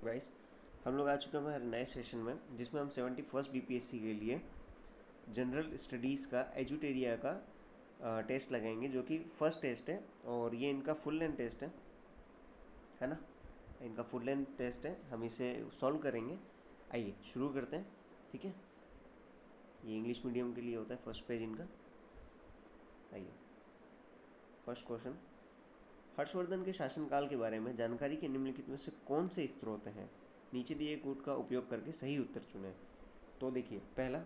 Guys, हम लोग आ चुके हैं हमारे नए सेशन में जिसमें हम 71st बीपीएससी के लिए जनरल स्टडीज़ का एजुटेरिया का टेस्ट लगाएंगे, जो कि फर्स्ट टेस्ट है और ये इनका फुल लेंथ टेस्ट है ना। इनका फुल लेंथ टेस्ट है, हम इसे सॉल्व करेंगे। आइए शुरू करते हैं। ठीक है, ये इंग्लिश मीडियम के लिए होता है फर्स्ट पेज इनका। आइए, फर्स्ट क्वेश्चन, हर्षवर्धन के शासनकाल के बारे में जानकारी के निम्नलिखित में से कौन से स्रोत हैं? नीचे दिए कूट का उपयोग करके सही उत्तर चुनें। तो देखिए, पहला,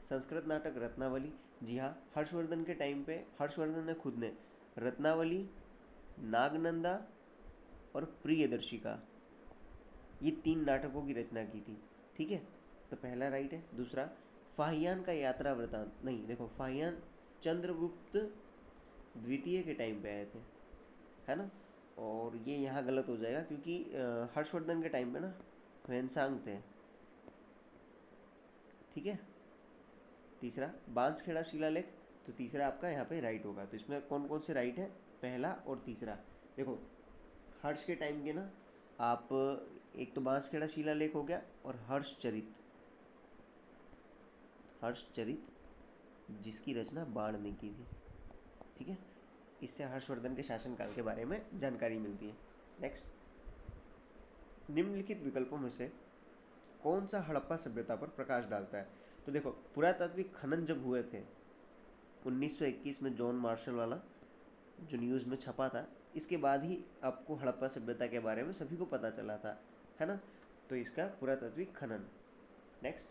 संस्कृत नाटक रत्नावली। जी हाँ, हर्षवर्धन के टाइम पे हर्षवर्धन ने खुद ने रत्नावली, नागनंदा और प्रियदर्शिका, ये 3 नाटकों की रचना की थी। ठीक है, तो पहला राइट है। दूसरा, फाहियान का यात्रा वृतांत। नहीं, देखो, फाहियान चंद्रगुप्त द्वितीय के टाइम पे आए थे, है ना। और ये यहाँ गलत हो जाएगा क्योंकि हर्षवर्धन के टाइम पे ना ह्वेनसांग थे। ठीक है। तीसरा, बांसखेड़ा शिलालेख। तो तीसरा आपका यहाँ पे राइट होगा। तो इसमें कौन कौन से राइट है? पहला और तीसरा। देखो, हर्ष के टाइम के ना आप, एक तो बांसखेड़ा शिलालेख हो गया और हर्षचरित जिसकी रचना बाण ने की थी। ठीक है, इससे हर्षवर्धन के शासनकाल के बारे में जानकारी मिलती है। नेक्स्ट, निम्नलिखित विकल्पों में से कौन सा हड़प्पा सभ्यता पर प्रकाश डालता है? तो देखो, पुरातात्विक खनन जब हुए थे 1921 में, जॉन मार्शल वाला जो न्यूज़ में छपा था, इसके बाद ही आपको हड़प्पा सभ्यता के बारे में सभी को पता चला था, है ना। तो इसका पुरातात्विक खनन। नेक्स्ट,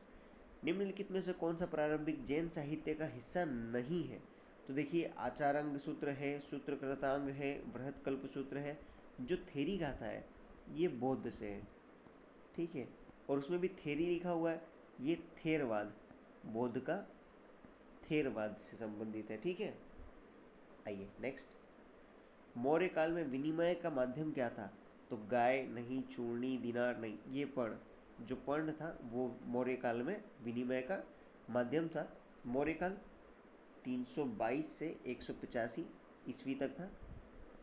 निम्नलिखित में से कौन सा प्रारंभिक जैन साहित्य का हिस्सा नहीं है? तो देखिए, आचारांग सूत्र है, सूत्रकृतांग है, बृहत्कल्प सूत्र है। जो थेरी गाथा है ये बौद्ध से है। ठीक है, और उसमें भी थेरी लिखा हुआ है, ये थेरवाद, बौद्ध का थेरवाद से संबंधित है। ठीक है। आइए नेक्स्ट, मौर्य काल में विनिमय का माध्यम क्या था? तो गाय नहीं, चूर्णी, दिनार नहीं, ये पर्ण, जो पर्ण था वो मौर्य काल में विनिमय का माध्यम था। मौर्य काल 322 से 185 ईस्वी तक था।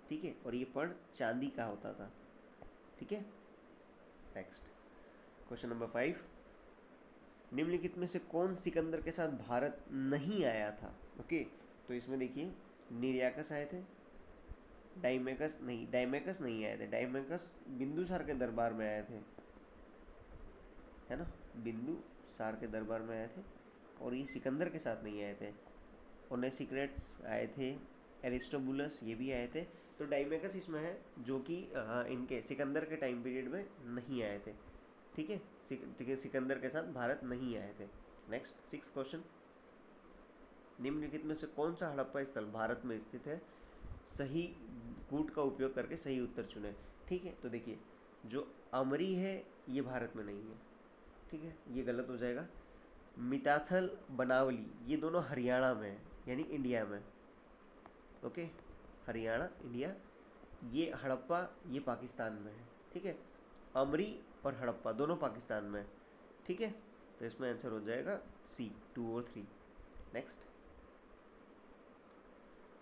ठीक है, और ये पर्ण चांदी का होता था। ठीक है। नेक्स्ट, क्वेश्चन नंबर 5, निम्नलिखित में से कौन सिकंदर के साथ भारत नहीं आया था? ओके, तो इसमें देखिए, निर्याकस आए थे, डाइमेकस नहीं आए थे। डाइमेकस बिंदुसार के दरबार में आए थे, है ना, बिंदुसार के दरबार में आए थे, और ये सिकंदर के साथ नहीं आए थे। ओनेसिक्रेट्स आए थे, एरिस्टोबुलस ये भी आए थे। तो डाइमेकस इसमें है, जो कि इनके सिकंदर के टाइम पीरियड में नहीं आए थे। ठीक है, ठीक है, सिकंदर के साथ भारत नहीं आए थे। नेक्स्ट, 6 क्वेश्चन, निम्नलिखित में से कौन सा हड़प्पा स्थल भारत में स्थित है? सही कूट का उपयोग करके सही उत्तर चुने। ठीक है, तो देखिए, जो अमरी है ये भारत में नहीं है। ठीक है, ये गलत हो जाएगा। मिताथल, बनावली, ये दोनों हरियाणा में है, यानी इंडिया में। Okay, Haryana, India. ये हड़प्पा, ये पाकिस्तान में है। ठीक है, अमरी और हड़प्पा दोनों पाकिस्तान में है। ठीक है, तो इसमें आंसर हो जाएगा सी, 2 और 3। नेक्स्ट,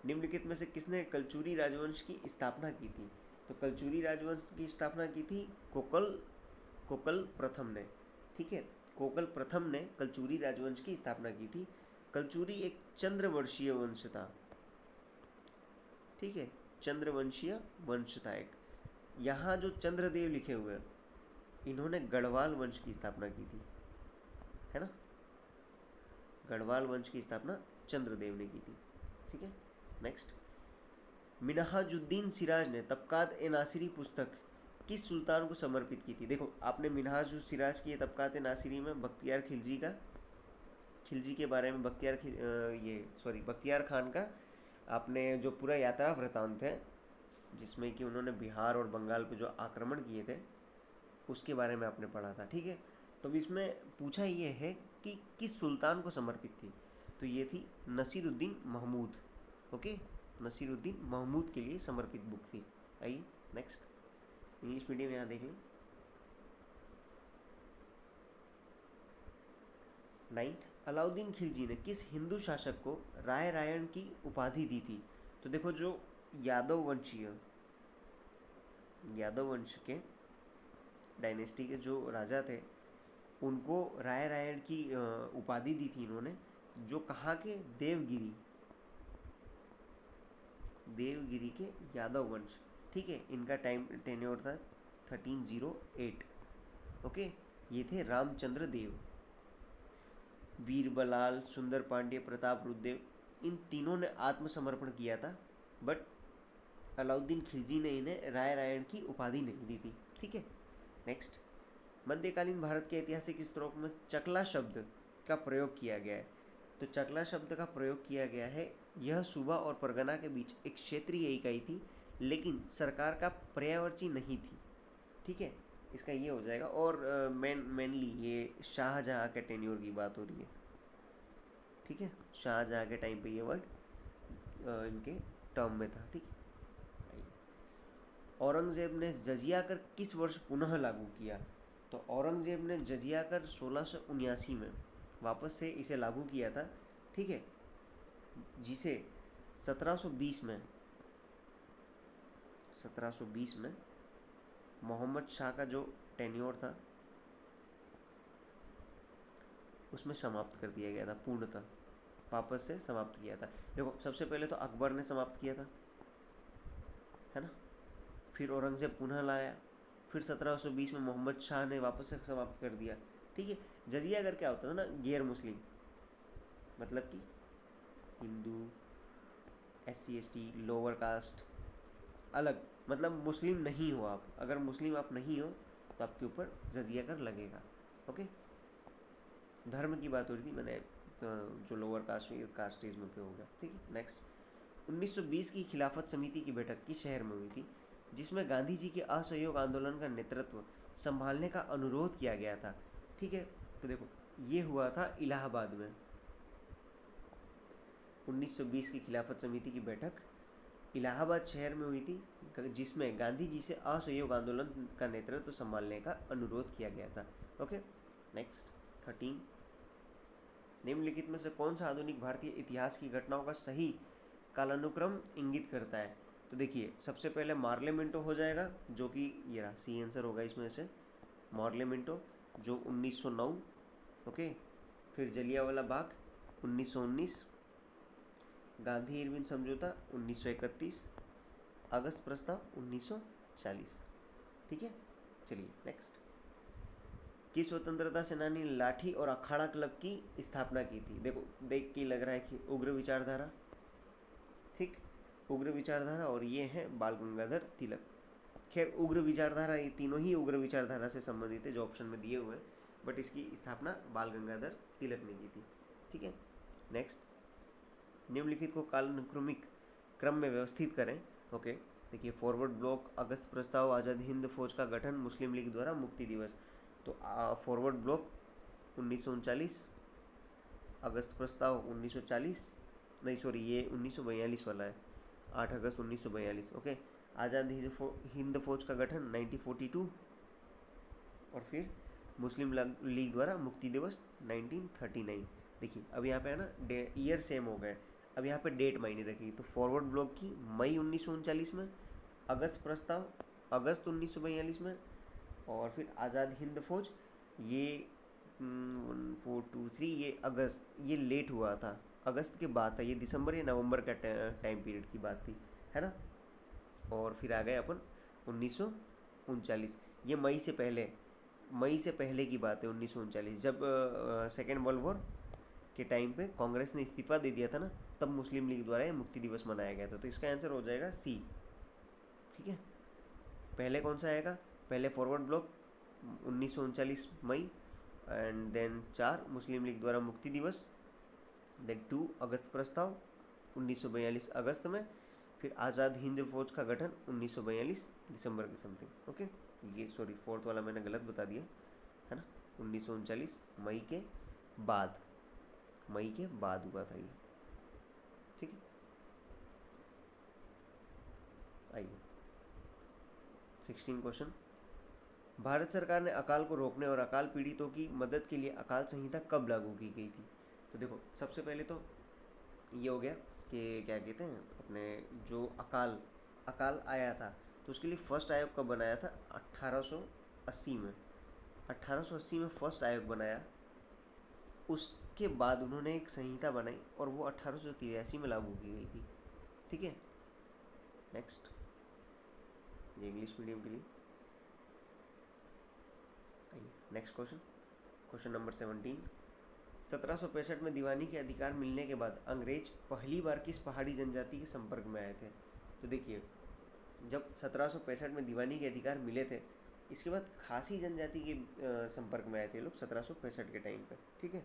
निम्नलिखित में से किसने कलचुरी राजवंश की स्थापना की थी? तो कलचुरी राजवंश की स्थापना की थी कोकल प्रथम ने। ठीक है, कोकल प्रथम ने कलचुरी राजवंश की स्थापना की थी। कलचुरी एक चंद्रवंशीय वंश था। ठीक है, चंद्रवंशीय वंश था एक। यहाँ जो चंद्रदेव लिखे हुए हैं, इन्होंने गढ़वाल वंश की स्थापना की थी, है ना। गढ़वाल वंश की स्थापना चंद्रदेव ने की थी। ठीक है। नेक्स्ट, मिनहाजुद्दीन सिराज ने तबकात ए नासिरी पुस्तक किस सुल्तान को समर्पित की थी? देखो, आपने मिनहाज सिराज की तबकात ए नासिरी में खिलजी के बारे में, बख्तियार खान का आपने जो पूरा यात्रा वृतांत है, जिसमें कि उन्होंने बिहार और बंगाल पे जो आक्रमण किए थे उसके बारे में आपने पढ़ा था। ठीक है, तो इसमें पूछा ये है कि किस सुल्तान को समर्पित थी? तो ये थी नसीरुद्दीन महमूद। ओके, नसीरुद्दीन महमूद के लिए समर्पित बुक थी। आइए नेक्स्ट, इंग्लिश मीडियम यहाँ देख लें। 9th, अलाउद्दीन खिलजी ने किस हिंदू शासक को राय रायण की उपाधि दी थी? तो देखो, जो यादव वंश के डायनेस्टी के जो राजा थे उनको राय रायण की उपाधि दी थी इन्होंने, जो कहाँ के, देवगिरी के यादव वंश। ठीक है, इनका टाइम टेन्योर था 1308। ओके, ये थे रामचंद्र देव, वीरबलाल, सुंदर पांड्य, प्रताप रुद्रदेव, इन तीनों ने आत्मसमर्पण किया था, बट अलाउद्दीन खिलजी ने इन्हें राय रायण की उपाधि नहीं दी थी। ठीक है, नेक्स्ट, मध्यकालीन भारत के ऐतिहासिक स्त्रोत में चकला शब्द का प्रयोग किया गया है। तो चकला शब्द का प्रयोग किया गया है, यह सूबा और परगना के बीच एक क्षेत्रीय इकाई थी, लेकिन सरकार का पर्यायवाची नहीं थी। ठीक है, इसका ये हो जाएगा। और मेनली ये शाहजहाँ के टेन्योर की बात हो रही है। ठीक है, शाहजहाँ के टाइम पे ये वर्ड इनके टर्म में था। ठीक है, औरंगजेब ने जजिया कर किस वर्ष पुनः लागू किया? तो औरंगजेब ने जजिया कर 1679 में वापस से इसे लागू किया था। ठीक है, जिसे 1720 में मोहम्मद शाह का जो टेन्योर था उसमें समाप्त कर दिया गया था, पूर्णतः वापस से समाप्त किया था। देखो, सबसे पहले तो अकबर ने समाप्त किया था, है ना, फिर औरंगजेब पुनः लाया, फिर 1720 में मोहम्मद शाह ने वापस से समाप्त कर दिया। ठीक है, जजिया अगर क्या होता था ना, गैर मुस्लिम, मतलब कि Hindu, SC ST, lower caste, अलग, मतलब मुस्लिम नहीं हो आप, अगर मुस्लिम आप नहीं हो तो आपके ऊपर जजिया कर लगेगा। ओके, धर्म की बात हो रही थी, मैंने जो लोअर कास्टिज्म पे हो गया। ठीक है, नेक्स्ट, 1920 की खिलाफत समिति की बैठक किस शहर में हुई थी, जिसमें गांधी जी के असहयोग आंदोलन का नेतृत्व संभालने का अनुरोध किया गया था? ठीक है, तो देखो, ये हुआ था इलाहाबाद में। 1920 की खिलाफत समिति की बैठक इलाहाबाद शहर में हुई थी, जिसमें गांधी जी से असहयोग आंदोलन का नेतृत्व संभालने का अनुरोध किया गया था। ओके, नेक्स्ट, 13, निम्नलिखित में से कौन सा आधुनिक भारतीय इतिहास की घटनाओं का सही कालानुक्रम इंगित करता है? तो देखिए, सबसे पहले मार्ले मिंटो हो जाएगा, जो कि ये रहा, सी आंसर होगा इसमें से, मार्ले मिंटो जो 1909। ओके, फिर जलियांवाला बाग 1919, गांधी इरविन समझौता 1931, अगस्त प्रस्ताव 1940। ठीक है, चलिए नेक्स्ट, किस स्वतंत्रता सेनानी ने लाठी और अखाड़ा क्लब की स्थापना की थी? देखो, देख के लग रहा है कि उग्र विचारधारा। ठीक, उग्र विचारधारा, और ये है बाल गंगाधर तिलक। खैर, उग्र विचारधारा, ये तीनों ही उग्र विचारधारा से संबंधित है जो ऑप्शन में दिए हुए हैं, बट इसकी स्थापना बाल गंगाधर तिलक ने की थी। ठीक है, नेक्स्ट, निम्नलिखित को कालानुक्रमिक क्रम में व्यवस्थित करें। ओके, देखिए, फॉरवर्ड ब्लॉक, अगस्त प्रस्ताव, आज़ाद हिंद फौज का गठन, मुस्लिम लीग द्वारा मुक्ति दिवस। तो फॉरवर्ड ब्लॉक 1939, अगस्त प्रस्ताव 1940, नहीं सॉरी, ये 1942 वाला है, 8 अगस्त 1942। ओके, आज़ाद हिंद फौज का गठन 1942, और फिर मुस्लिम लीग द्वारा मुक्ति दिवस 1939। देखिए, अब यहाँ पे है ना, ईयर सेम हो गए, अब यहाँ पे डेट मायने रखेगी। तो फॉरवर्ड ब्लॉक की मई 1939 में, अगस्त प्रस्ताव अगस्त 1942 में, और फिर आज़ाद हिंद फौज ये 1 4 2 3, ये अगस्त, ये लेट हुआ था, अगस्त के बाद था, ये दिसंबर या नवंबर का टाइम पीरियड की बात थी, है ना। और फिर आ गए अपन 1939, ये मई से पहले की बात है, 1939, जब सेकेंड वर्ल्ड वॉर के टाइम पे कांग्रेस ने इस्तीफा दे दिया था ना, तब मुस्लिम लीग द्वारा ये मुक्ति दिवस मनाया गया था। तो इसका आंसर हो जाएगा सी। ठीक है, पहले कौन सा आएगा? पहले फॉरवर्ड ब्लॉक 1939 मई, एंड देन 4 मुस्लिम लीग द्वारा मुक्ति दिवस, देन 2 अगस्त प्रस्ताव 1942 अगस्त में, फिर आज़ाद हिंद फौज का गठन 1942 दिसंबर के समथिंग। ओके, ये सॉरी, फोर्थ वाला मैंने गलत बता दिया, है ना, 1939 मई के बाद हुआ था ये। ठीक है, आइए 16 क्वेश्चन, भारत सरकार ने अकाल को रोकने और अकाल पीड़ितों की मदद के लिए अकाल संहिता कब लागू की गई थी? तो देखो, सबसे पहले तो ये हो गया कि क्या कहते हैं अपने, जो अकाल आया था तो उसके लिए फर्स्ट आयोग कब बनाया था? 1880 में फर्स्ट आयोग बनाया। उसके बाद उन्होंने एक संहिता बनाई और वो 1883 में लागू की गई थी। ठीक है, नेक्स्ट, ये इंग्लिश मीडियम के लिए। आइए नेक्स्ट क्वेश्चन, क्वेश्चन नंबर 17। 1765 में दीवानी के अधिकार मिलने के बाद अंग्रेज पहली बार किस पहाड़ी जनजाति के संपर्क में आए थे? तो देखिए, जब 1765 में दीवानी के अधिकार मिले थे, इसके बाद खासी जनजाति के संपर्क में आए थे लोग 1765 के टाइम पे। ठीक है,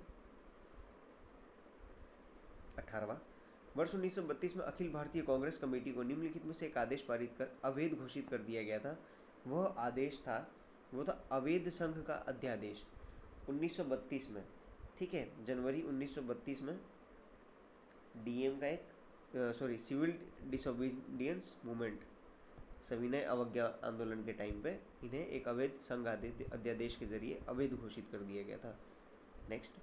18वां, वर्ष 1932 में अखिल भारतीय कांग्रेस कमेटी को निम्नलिखित में से एक आदेश पारित कर अवैध घोषित कर दिया गया था। वह आदेश था, वो था अवैध संघ का अध्यादेश 1932 में। ठीक है, जनवरी 1932 में डीएम का एक सिविल डिसोबीडियंस मूवमेंट, सविनय अवज्ञा आंदोलन के टाइम पे इन्हें एक अवैध संघ अध्यादेश के जरिए अवैध घोषित कर दिया गया था। नेक्स्ट,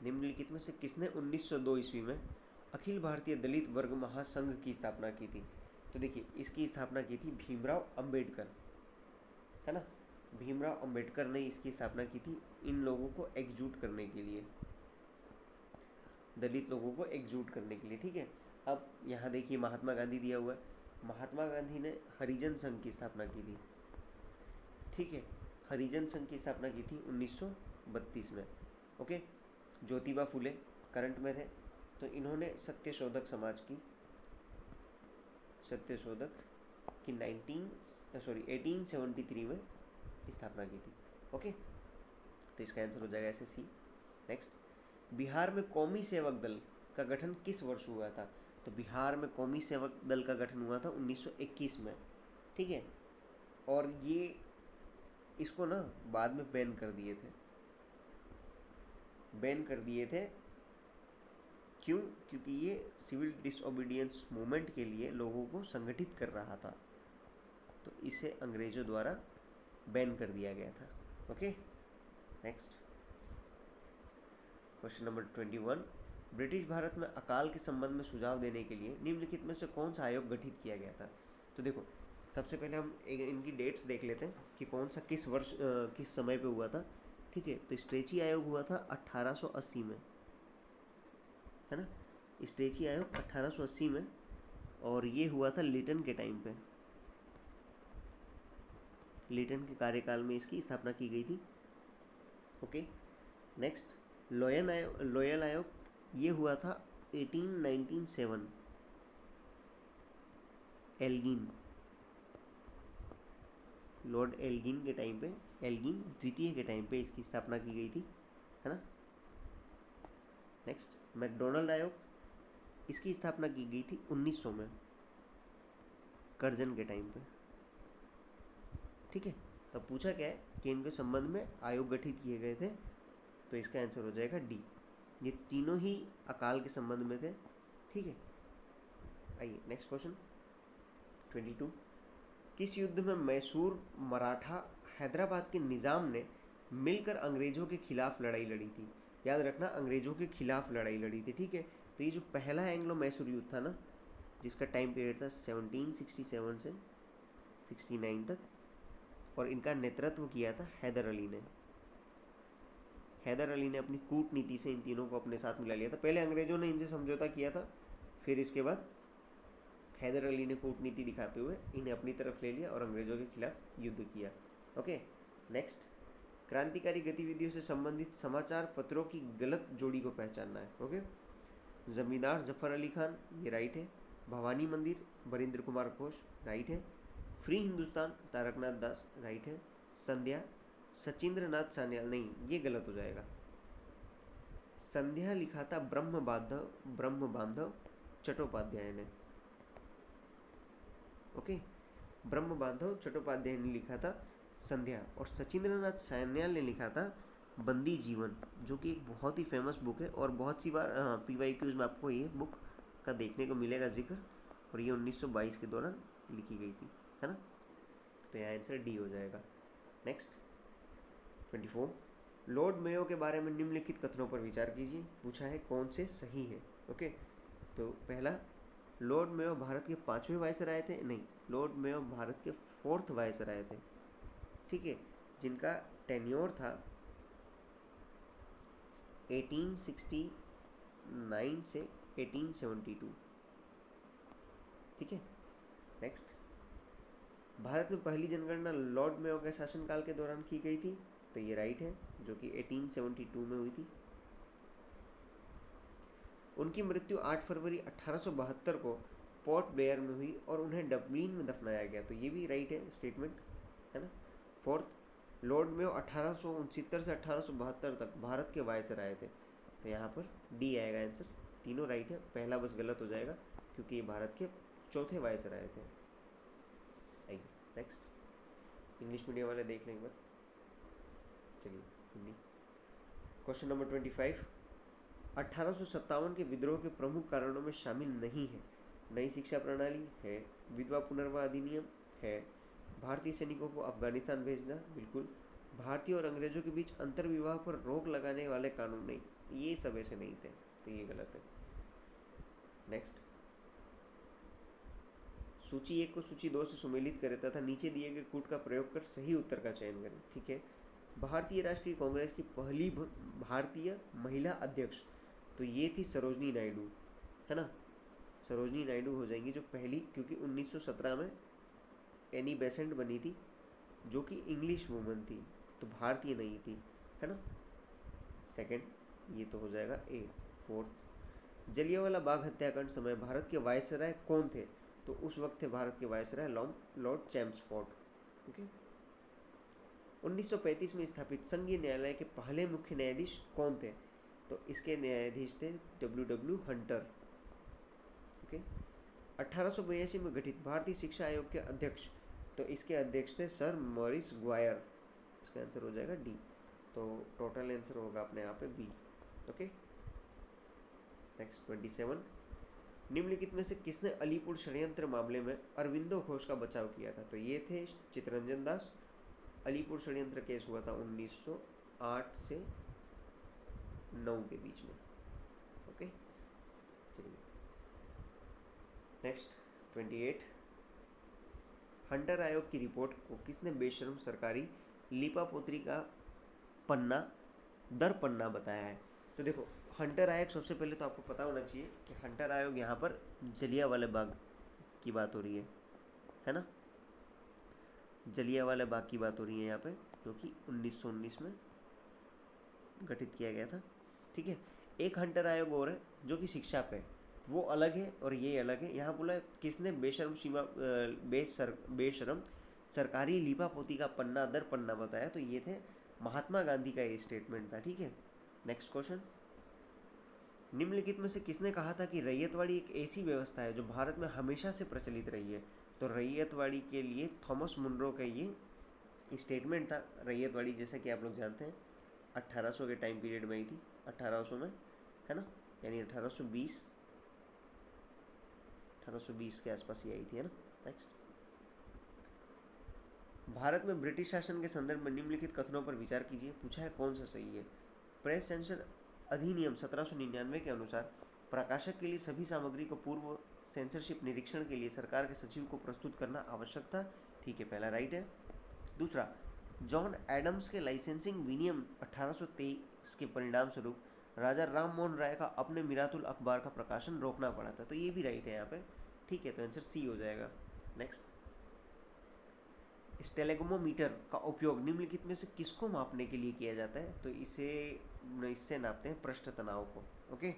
निम्नलिखित में से किसने 1902 ईस्वी में अखिल भारतीय दलित वर्ग महासंघ की स्थापना की थी? तो देखिए, इसकी स्थापना की थी भीमराव अंबेडकर, है ना। भीमराव अंबेडकर ने इसकी स्थापना की थी इन लोगों को एकजुट करने के लिए, दलित लोगों को एकजुट करने के लिए। ठीक है, अब यहाँ देखिए महात्मा गांधी दिया हुआ है। महात्मा गांधी ने हरिजन संघ की स्थापना की थी। ठीक है, हरिजन संघ की स्थापना की थी 1932 में। ओके, ज्योतिबा फुले करंट में थे, तो इन्होंने सत्यशोधक समाज की, सत्यशोधक की 1873 में स्थापना की थी। ओके, तो इसका आंसर हो जाएगा ऐसे सी। नेक्स्ट, बिहार में कौमी सेवक दल का गठन किस वर्ष हुआ था? तो बिहार में कौमी सेवक दल का गठन हुआ था 1921 में। ठीक है, और ये इसको ना बाद में बैन कर दिए थे, बैन कर दिए थे। क्यों? क्योंकि ये सिविल डिसओबीडियंस मूवमेंट के लिए लोगों को संगठित कर रहा था, तो इसे अंग्रेजों द्वारा बैन कर दिया गया था। Okay, next, question number 21। British Bharat में अकाल के संबंध में सुझाव देने के लिए निम्नलिखित में से कौन सा आयोग गठित किया गया था? तो देखो, सबसे पहले हम इनकी डेट्स देख लेते हैं कि कौन सा किस वर्ष किस समय पे हुआ था। ठीक है, तो स्ट्रेची आयोग हुआ था 1880 में, है ना। स्ट्रेची आयोग 1880 में, और ये हुआ था लिटन के टाइम पे, लिटन के कार्यकाल में इसकी स्थापना की गई थी। ओके, नेक्स्ट, लोयल आयोग ये हुआ था 1897, एल्गिन, लॉर्ड एल्गिन के टाइम पे, एल्गिन द्वितीय के टाइम पे इसकी स्थापना की गई थी, है ना। नेक्स्ट, मैकडोनल्ड आयोग, इसकी स्थापना की गई थी 1900 में, कर्जन के टाइम पे। ठीक है, तब पूछा क्या है कि इनके संबंध में आयोग गठित किए गए थे, तो इसका आंसर हो जाएगा डी। ये तीनों ही अकाल के संबंध में थे। ठीक है, आइए नेक्स्ट क्वेश्चन 22। किस युद्ध में मैसूर, मराठा, हैदराबाद के निज़ाम ने मिलकर अंग्रेजों के खिलाफ लड़ाई लड़ी थी? याद रखना, अंग्रेजों के खिलाफ लड़ाई लड़ी थी। ठीक है, तो ये जो पहला एंग्लो मैसूर युद्ध था ना, जिसका टाइम पीरियड था 1767 से 69 तक, और इनका नेतृत्व किया था हैदर अली ने। हैदर अली ने अपनी कूटनीति से इन तीनों को अपने साथ मिला लिया था। पहले अंग्रेजों ने इनसे समझौता किया था, फिर इसके बाद हैदर अली ने कूटनीति दिखाते हुए इन्हें अपनी तरफ ले लिया और अंग्रेजों के खिलाफ युद्ध किया। ओके, नेक्स्ट, क्रांतिकारी गतिविधियों से संबंधित समाचार पत्रों की गलत जोड़ी को पहचानना है। ओके, जमींदार जफर अली खान, ये राइट है। भवानी मंदिर, बरिंद्र कुमार घोष, राइट है। फ्री हिंदुस्तान, तारकनाथ दास, राइट है। संध्या, सचिंद्र नाथ सान्याल, नहीं, ये गलत हो जाएगा। संध्या लिखा था ब्रह्म बांधव चट्टोपाध्याय ने। ओके, ब्रह्म बांधव चट्टोपाध्याय ने लिखा था संध्या, और सचिंद्र नाथ सान्याल ने लिखा था बंदी जीवन, जो कि एक बहुत ही फेमस बुक है, और बहुत सी बार PYQs में आपको ये बुक का देखने को मिलेगा जिक्र, और ये 1922 के दौरान लिखी गई थी, है ना। तो यहाँ आंसर डी हो जाएगा। नेक्स्ट 24। लॉर्ड मेयो के बारे में निम्नलिखित कथनों पर विचार कीजिए। पूछा है कौन से सही है। ओके, तो पहला, लॉर्ड मेयो भारत के 5वें वायसराय थे, नहीं, लॉर्ड मेयो भारत के 4th वायसराय थे। ठीक है, जिनका टेन्योर था 1869 से 1872। ठीक है, नेक्स्ट। भारत में पहली जनगणना लॉर्ड मेयो के शासनकाल के दौरान की गई थी, तो ये राइट है, जो कि 1872 में हुई थी। उनकी मृत्यु 8 फरवरी 1872 को पोर्ट ब्लेयर में हुई और उन्हें डबलिन में दफनाया गया, तो ये भी राइट है स्टेटमेंट, है ना। फोर्थ, लॉर्ड मेयो 1869 से 1872 तक भारत के वायसराय थे, तो यहाँ पर डी आएगा आंसर। तीनों राइट है, पहला बस गलत हो जाएगा क्योंकि ये भारत के चौथे वायसराय थे। आइए नेक्स्ट, इंग्लिश मीडियम वाले देख लें एक बार। चलिए हिंदी। क्वेश्चन नंबर 25, 1857 के विद्रोह के प्रमुख कारणों में शामिल नहीं है नई शिक्षा प्रणाली है, विधवा पुनर्विवाह अधिनियम है, भारतीय सैनिकों को अफगानिस्तान भेजना, बिल्कुल, भारतीय और अंग्रेजों के बीच अंतर्विवाह पर रोक लगाने वाले कानून नहीं, ये सब ऐसे नहीं थे, तो ये गलत है। नेक्स्ट, सूची 1 को सूची 2 से सुमेलित करें तथा नीचे दिए गए कूट का प्रयोग कर सही उत्तर का चयन करें। ठीक है, भारतीय राष्ट्रीय कांग्रेस की पहली भारतीय महिला अध्यक्ष, तो ये थी सरोजनी नायडू, है ना। सरोजनी नायडू हो जाएंगी जो पहली, क्योंकि 1917 में एनी बेसेंट बनी थी जो कि इंग्लिश वुमन थी, तो भारतीय नहीं थी, है ना। सेकंड, ये तो हो जाएगा ए। फोर्थ, जलियांवाला बाग हत्याकांड समय भारत के वायसराय कौन थे, तो उस वक्त थे भारत के वायसराय लॉर्ड चैम्सफोर्ड। ओके। 1935 में स्थापित संघीय न्यायालय के पहले मुख्य न्यायाधीश कौन थे, तो इसके न्यायाधीश थे डब्ल्यू हंटर। ओके। 1882 में गठित भारतीय शिक्षा आयोग के अध्यक्ष, तो इसके अध्यक्ष थे सर मॉरिस ग्वायर, इसका आंसर हो जाएगा डी, तो टोटल आंसर होगा अपने यहाँ पे बी। ओके। नेक्स्ट 27, निम्नलिखित में से किसने अलीपुर षड्यंत्र मामले में अरविंदो घोष का बचाव किया था, तो ये थे चितरंजन दास। अलीपुर षड्यंत्र केस हुआ था 1908 से 9 के बीच में। ओके, चलिए नेक्स्ट 28, हंटर आयोग की रिपोर्ट को किसने बेशर्म सरकारी लीपापोतरी का पन्ना दर पन्ना बताया है, तो देखो हंटर आयोग, सबसे पहले तो आपको पता होना चाहिए कि हंटर आयोग यहाँ पर जलियांवाला बाग की बात हो रही है ना। जलियांवाला बाग की बात हो रही है यहाँ पे, जो कि 1919 में गठित किया गया था। ठीक है, एक हंटर आयोग और है जो कि शिक्षा पे, वो अलग है और ये अलग है। यहाँ बोला किसने बेशरम सरकारी लीपापोती का पन्ना दर पन्ना बताया, तो ये थे महात्मा गांधी का ये स्टेटमेंट था। ठीक है, नेक्स्ट क्वेश्चन, निम्नलिखित में से किसने कहा था कि रैयतवाड़ी एक ऐसी व्यवस्था है जो भारत में हमेशा से प्रचलित रही है, तो रैयतवाड़ी के लिए थॉमस मुनरो का ये स्टेटमेंट था। रैयतवाड़ी जैसा कि आप लोग जानते हैं 1800 के टाइम पीरियड में आई थी, 1800 में, है ना, यानी 1820 के आसपास ही आई थी, है ना। नेक्स्ट, भारत में ब्रिटिश शासन के संदर्भ में निम्नलिखित कथनों पर विचार कीजिए, पूछा है कौन सा सही है। प्रेस सेंसर अधिनियम 1799 के अनुसार प्रकाशक के लिए सभी सामग्री को पूर्व सेंसरशिप निरीक्षण के लिए सरकार के सचिव को प्रस्तुत करना आवश्यक था। ठीक है, पहला राइट है। दूसरा, जॉन एडम्स के लाइसेंसिंग विनियम 1823 के परिणाम स्वरूप राजा राम मोहन राय का अपने मिरातुल अखबार का प्रकाशन रोकना पड़ा था, तो ये भी राइट है यहाँ पे। ठीक है, तो आंसर सी हो जाएगा। नेक्स्ट, स्टेलेगोमीटर का उपयोग निम्नलिखित में से किसको मापने के लिए किया जाता है, तो इससे नापते हैं पृष्ठ तनाव को। ओके,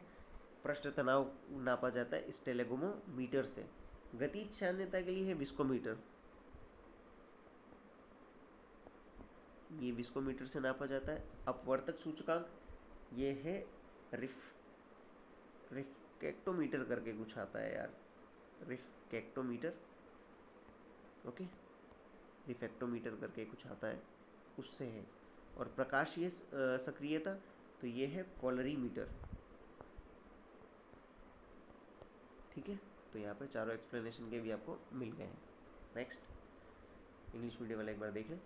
पृष्ठ तनाव नापा जाता है स्टेलेगोमीटर से। गतिज साम्यता के लिए है विस्कोमीटर, ये विस्कोमीटर से नापा जाता है। अपवर्तक सूचकांक ये है रिफ्रैक्टोमीटर करके कुछ आता है यार, रिफ्रैक्टोमीटर। ओके, रिफ्रैक्टोमीटर करके कुछ आता है, उससे है। और प्रकाशीय सक्रियता, तो ये है पोलरीमीटर। ठीक है, तो यहाँ पे चारों एक्सप्लेनेशन के भी आपको मिल गए हैं। नेक्स्ट, इंग्लिश मीडियम वाला एक बार देख लें।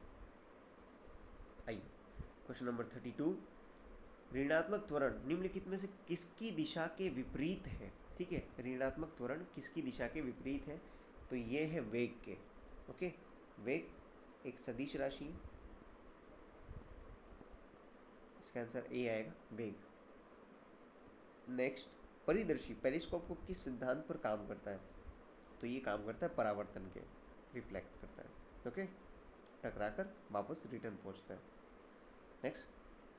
आइए, क्वेश्चन नंबर 32, ऋणात्मक त्वरण निम्नलिखित में से किसकी दिशा के विपरीत है। ठीक है, ऋणात्मक त्वरण किसकी दिशा के विपरीत है, तो ये है वेग के। ओके, वेग एक सदिश राशि है, इसका आंसर ए आएगा, वेग। नेक्स्ट, परिदर्शी पेरिस्कोप को किस सिद्धांत पर काम करता है? तो ये काम करता है परावर्तन के, रिफ्लेक्ट करता है, ओके, टकराकर वापस रिटर्न पहुंचता है। नेक्स्ट,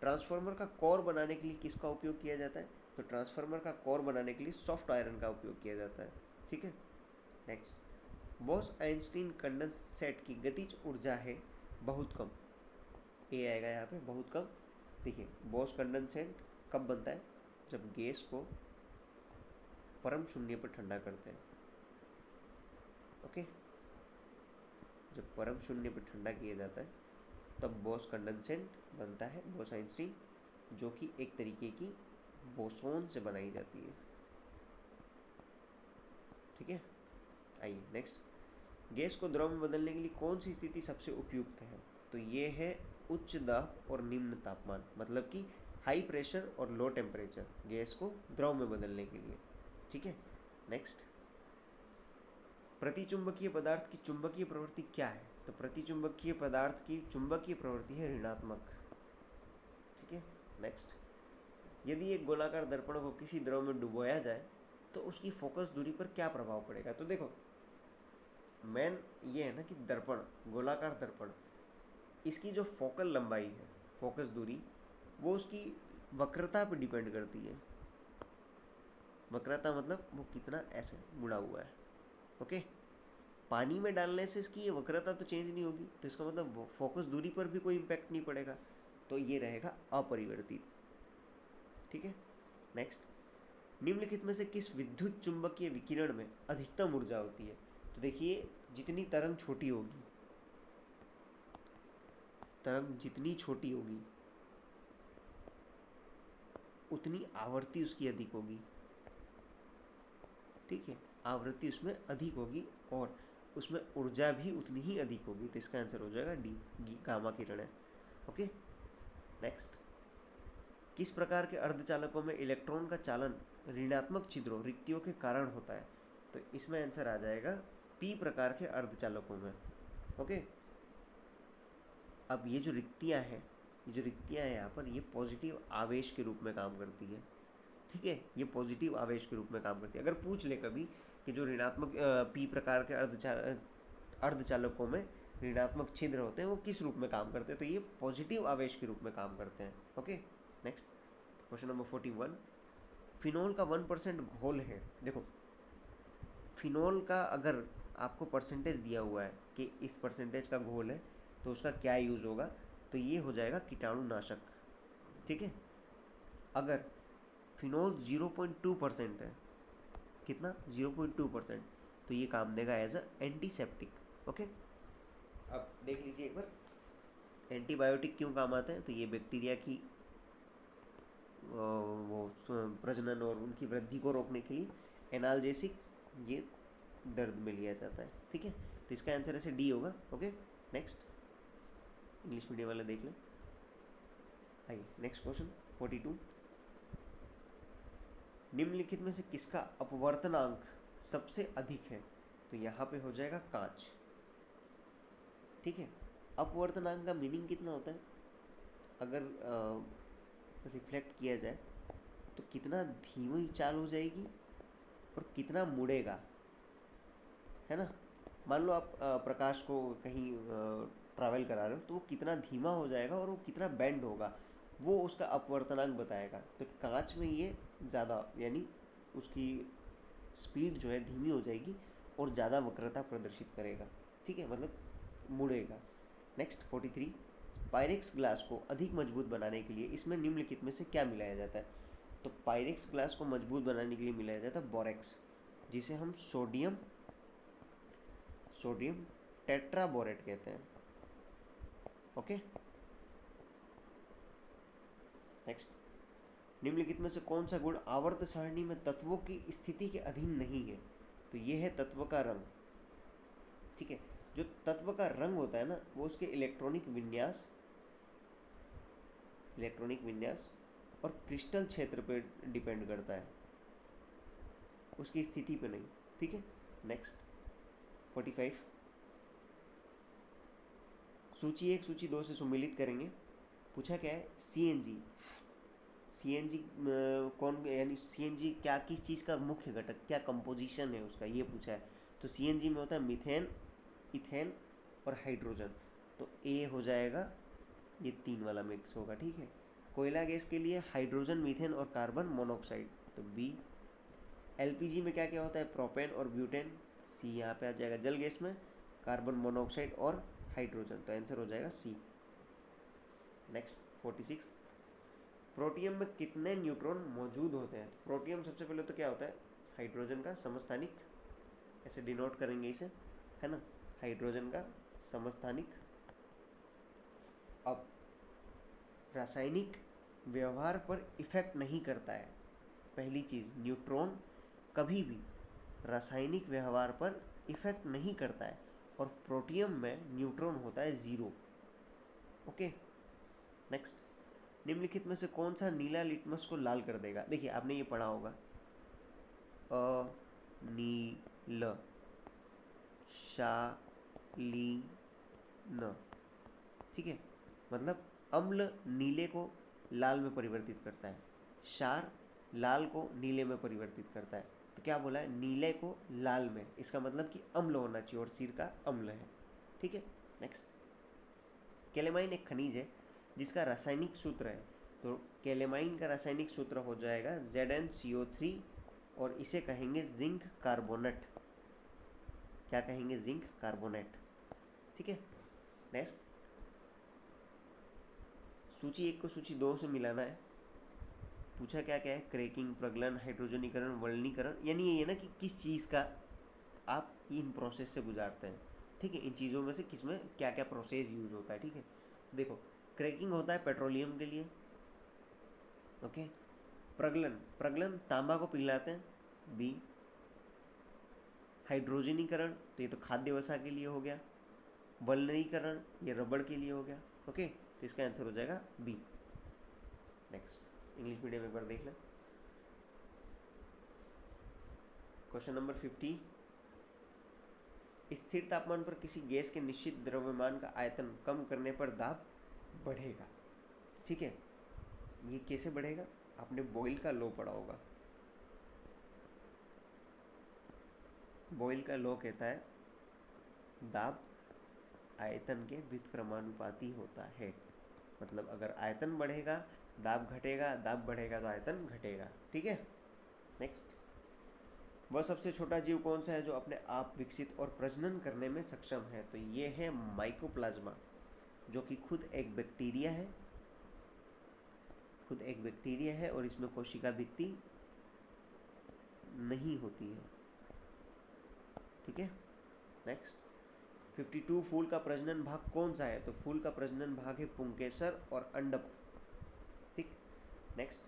ट्रांसफार्मर का कोर बनाने के लिए किसका उपयोग किया जाता है? तो ट्रांसफार्मर का कोर बनाने के लिए सॉफ्ट आयरन का उपयोग किया जाता है, ठीक है। नेक्स्ट, बॉस आइंस्टीन कंडेंसेट की गतिज ऊर्जा है बहुत कम, ए आएगा यहाँ पे, बहुत कम। देखिए, बॉस कंडेंसेट कब बनता है? जब गैस को परम शून्य पर ठंडा करते हैं, ओके। जब परम शून्य पर ठंडा किया जाता है तब बॉस कंडेंसेट बनता है, बॉस आइंस्टीन, जो कि एक तरीके की बोसोन से बनाई जाती है, ठीक है। आइए नेक्स्ट, गैस को द्रव में बदलने के लिए कौन सी स्थिति सबसे उपयुक्त है? तो ये है उच्च दाब और निम्न तापमान, मतलब कि हाई प्रेशर और लो टेम्परेचर, गैस को द्रव में बदलने के लिए, ठीक है। नेक्स्ट, प्रतिचुंबकीय पदार्थ की चुंबकीय प्रवृत्ति क्या है? तो प्रतिचुंबकीय पदार्थ की चुंबकीय प्रवृत्ति है ऋणात्मक, ठीक है। नेक्स्ट, यदि एक गोलाकार दर्पण को किसी द्रव में डुबोया जाए तो उसकी फोकस दूरी पर क्या प्रभाव पड़ेगा? तो देखो, मेन ये है ना कि दर्पण, गोलाकार दर्पण, इसकी जो फोकल लंबाई है, फोकस दूरी, वो उसकी वक्रता पर डिपेंड करती है। वक्रता मतलब वो कितना ऐसे मुड़ा हुआ है, ओके। पानी में डालने से इसकी ये वक्रता तो चेंज नहीं होगी, तो इसका मतलब फोकस दूरी पर भी कोई इम्पैक्ट नहीं पड़ेगा, तो ये रहेगा अपरिवर्तित, ठीक है। नेक्स्ट, निम्नलिखित में से किस विद्युत चुंबकीय विकिरण में अधिकतम ऊर्जा होती है? तो देखिए, जितनी तरंग छोटी होगी, तरंग जितनी छोटी होगी उतनी आवृत्ति उसकी अधिक होगी, ठीक है, आवृत्ति उसमें अधिक होगी और उसमें ऊर्जा भी उतनी ही अधिक होगी, तो इसका आंसर हो जाएगा डी, गामा किरण है, ओके। नेक्स्ट, किस प्रकार के अर्धचालकों में इलेक्ट्रॉन का चालन ऋणात्मक छिद्रों, रिक्तियों के कारण होता है? तो इसमें आंसर आ जाएगा पी प्रकार के अर्धचालकों में, ओके। अब ये जो रिक्तियाँ हैं, यहाँ पर, ये पॉजिटिव आवेश के रूप में काम करती है, ठीक है, ये पॉजिटिव आवेश के रूप में काम करती है। अगर पूछ ले कभी कि जो ऋणात्मक पी प्रकार के अर्धचालकों में ऋणात्मक छिद्र होते हैं वो किस रूप में काम करते हैं, तो ये पॉजिटिव आवेश के रूप में काम करते हैं, okay. Next, question number 41, phenol का 1% घोल है। देखो, फिनोल का अगर आपको परसेंटेज दिया हुआ है कि इस परसेंटेज का घोल है तो उसका क्या यूज़ होगा, तो ये हो जाएगा कीटाणुनाशक, ठीक है। अगर फिनोल 0.2% है, कितना, 0.2%, तो ये काम देगा एज अ एंटीसेप्टिक, ओके। अब देख लीजिए एक बार, एंटीबायोटिक क्यों काम आते हैं? तो ये बैक्टीरिया की वो प्रजनन और उनकी वृद्धि को रोकने के लिए, एनाल्जेसिक, ये दर्द में लिया जाता है, ठीक है। तो इसका आंसर ऐसे डी होगा, ओके। नेक्स्ट, इंग्लिश मीडियम वाले देख लें। आइए नेक्स्ट क्वेश्चन 42, निम्नलिखित में से किसका अपवर्तनांक सबसे अधिक है? तो यहाँ पे हो जाएगा कांच, ठीक है। अपवर्तनांक का मीनिंग कितना होता है? अगर रिफ्लेक्ट किया जाए तो कितना धीमी चाल हो जाएगी और कितना मुड़ेगा, है ना। मान लो आप प्रकाश को कहीं ट्रैवल करा रहे हो तो वो कितना धीमा हो जाएगा और वो कितना बेंड होगा, वो उसका अपवर्तनांक बताएगा। तो कांच में ये ज़्यादा, यानी उसकी स्पीड जो है धीमी हो जाएगी और ज़्यादा वक्रता प्रदर्शित करेगा, ठीक है, मतलब मुड़ेगा। नेक्स्ट 43, पायरेक्स ग्लास को अधिक मजबूत बनाने के लिए इसमें निम्नलिखित में से क्या मिलाया जाता है? तो पायरेक्स ग्लास को मजबूत बनाने के लिए मिलाया जाता है बोरेक्स, जिसे हम सोडियम टेट्राबोरेट कहते हैं, ओके। नेक्स्ट, निम्नलिखित में से कौन सा गुण आवर्त सारणी में तत्वों की स्थिति के अधीन नहीं है? तो ये है तत्व का रंग, ठीक है। जो तत्व का रंग होता है ना, वो उसके इलेक्ट्रॉनिक विन्यास और क्रिस्टल क्षेत्र पर डिपेंड करता है, उसकी स्थिति पे नहीं, ठीक है। नेक्स्ट 45, सूची 1 सूची 2 से सुमेलित करेंगे। पूछा क्या है? CNG सीएनजी कौन, यानी सीएनजी क्या, किस चीज़ का मुख्य घटक, क्या कंपोजिशन है उसका, ये पूछा है। तो सीएनजी में होता है मीथेन, इथेन और हाइड्रोजन। तो ए हो जाएगा, ये 3 वाला मिक्स होगा, ठीक है। कोयला गैस के लिए हाइड्रोजन, मीथेन और कार्बन मोनोऑक्साइड, तो बी। एलपीजी में क्या क्या होता है, प्रोपेन और ब्यूटेन, सी यहाँ पे आ जाएगा। जल गैस में कार्बन मोनोऑक्साइड और हाइड्रोजन, तो आंसर हो जाएगा सी। नेक्स्ट 46, प्रोटियम में कितने न्यूट्रॉन मौजूद होते हैं। प्रोटियम सबसे पहले तो क्या होता है, हाइड्रोजन का समस्थानिक, ऐसे डिनोट करेंगे इसे, है ना, हाइड्रोजन का समस्थानिक। अब रासायनिक व्यवहार पर इफेक्ट नहीं करता है, पहली चीज़, न्यूट्रॉन कभी भी रासायनिक व्यवहार पर इफेक्ट नहीं करता है, और प्रोटियम में न्यूट्रॉन होता है 0। ओके। नेक्स्ट, निम्नलिखित में से कौन सा नीला लिटमस को लाल कर देगा। देखिए आपने ये पढ़ा होगा, नील शालीन, ठीक है, मतलब अम्ल नीले को लाल में परिवर्तित करता है, क्षार लाल को नीले में परिवर्तित करता है। तो क्या बोला है, नीले को लाल में, इसका मतलब कि अम्ल होना चाहिए, और सिर का अम्ल है, ठीक है। नेक्स्ट, कैलेमाइन एक खनिज है जिसका रासायनिक सूत्र है, तो कैलेमाइन का रासायनिक सूत्र हो जाएगा ZnCO3, और इसे कहेंगे जिंक कार्बोनेट। क्या कहेंगे, जिंक कार्बोनेट, ठीक है। नेक्स्ट, सूची 1 को सूची 2 से मिलाना है। पूछा क्या क्या है, क्रैकिंग, प्रगलन, हाइड्रोजनीकरण, वल्नीकरण, यानी ये ना कि किस चीज़ का आप इन प्रोसेस से गुजारते हैं, ठीक है। इन चीज़ों में से किस में क्या क्या प्रोसेस यूज होता है, ठीक है। देखो, क्रैकिंग होता है पेट्रोलियम के लिए, ओके। प्रगलन, प्रगलन तांबा को पिघलाते हैं, बी। हाइड्रोजनीकरण, तो ये तो खाद्य वसा के लिए हो गया। वल्कनीकरण, ये रबड़ के लिए हो गया, ओके। तो इसका आंसर हो जाएगा बी। नेक्स्ट, इंग्लिश मीडियम एक बार देख लें। क्वेश्चन नंबर 50, स्थिर तापमान पर किसी गैस के निश्चित द्रव्यमान का आयतन कम करने पर दाब बढ़ेगा, ठीक है। ये कैसे बढ़ेगा, आपने बॉयल का लॉ पढ़ा होगा। बॉयल का लॉ कहता है दाब आयतन के व्युत्क्रमानुपाती होता है, मतलब अगर आयतन बढ़ेगा दाब घटेगा, दाब बढ़ेगा तो आयतन घटेगा, ठीक है। नेक्स्ट, वह सबसे छोटा जीव कौन सा है जो अपने आप विकसित और प्रजनन करने में सक्षम है। तो ये है माइकोप्लाज्मा, जो कि खुद एक बैक्टीरिया है, खुद एक बैक्टीरिया है, और इसमें कोशिका भित्ति नहीं होती है, ठीक है। नेक्स्ट, 52, फूल का प्रजनन भाग कौन सा है। तो फूल का प्रजनन भाग है पुंकेसर और अंडप, ठीक। नेक्स्ट,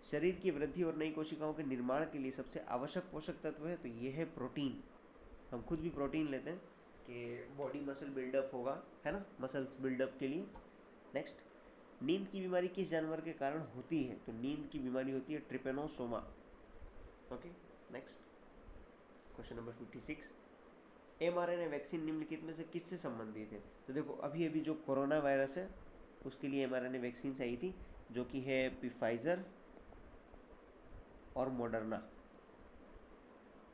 शरीर की वृद्धि और नई कोशिकाओं के निर्माण के लिए सबसे आवश्यक पोषक तत्व है, तो ये है प्रोटीन। हम खुद भी प्रोटीन लेते हैं कि बॉडी मसल बिल्डअप होगा, है ना, मसल्स बिल्डअप के लिए। नेक्स्ट, नींद की बीमारी किस जानवर के कारण होती है। तो नींद की बीमारी होती है Trypanosoma, okay. Next, question number 56, mRNA vaccine निम्नलिखित में से किससे संबंधित है। तो देखो, अभी अभी जो कोरोना वायरस है उसके लिए mRNA वैक्सीन आई थी, जो कि है फाइजर और मॉडर्ना,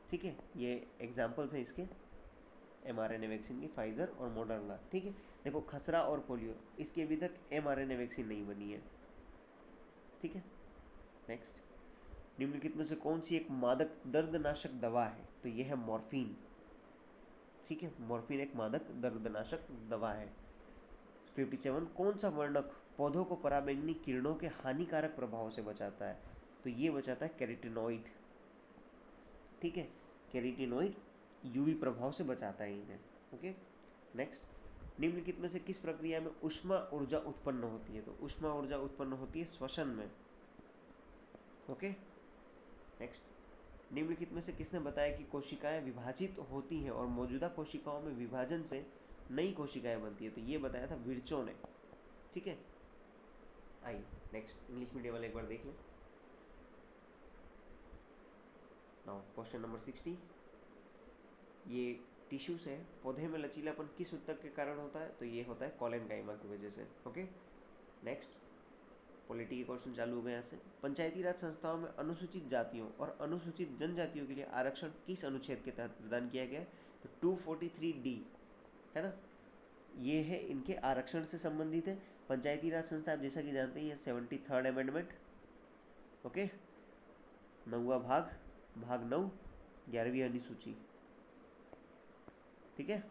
ठीक है। ये एग्जाम्पल्स हैं इसके mRNA वैक्सीन की, फाइजर और मॉडर्ना, ठीक है। देखो, खसरा और पोलियो, इसकी अभी तक mRNA वैक्सीन नहीं बनी है, ठीक है। नेक्स्ट, निम्नलिखित में से कौन सी एक मादक दर्दनाशक दवा है। तो ये है मॉर्फिन, ठीक है। मॉर्फिन एक मादक दर्दनाशक दवा है। 57, कौन सा वर्णक पौधों को पराबैंगनी किरणों के हानिकारक प्रभाव से बचाता है। तो ये बचाता है कैरोटीनॉइड, ठीक है। कैरोटीनॉइड यूवी प्रभाव से बचाता है इन्हें, ओके। नेक्स्ट, निम्नलिखित में से किस प्रक्रिया में ऊष्मा ऊर्जा उत्पन्न होती है। तो ऊष्मा ऊर्जा उत्पन्न होती है श्वसन में, ओके। नेक्स्ट, निम्नलिखित में से किसने बताया कि कोशिकाएं विभाजित होती हैं और मौजूदा कोशिकाओं में विभाजन से नई कोशिकाएं बनती है। तो ये बताया था विर्चो ने, ठीक है। आइए नेक्स्ट, इंग्लिश मीडियम वाले एक बार देख लें। नाउ क्वेश्चन नंबर 60, ये टिश्यूज है, पौधे में लचीलापन किस ऊतक के कारण होता है। तो ये होता है कोलेनकाइमा की वजह से, ओके। नेक्स्ट, पॉलिटी के क्वेश्चन चालू हो गए यहाँ से। पंचायती राज संस्थाओं में अनुसूचित जातियों और अनुसूचित जनजातियों के लिए आरक्षण किस अनुच्छेद के तहत प्रदान किया गया है? तो 243D है ना, ये है इनके आरक्षण से संबंधित है। पंचायती राज संस्था आप जैसा कि जानते हैं 73rd अमेंडमेंट, ओके, 9वां भाग 9, 11वीं अनुसूची, ठीक है।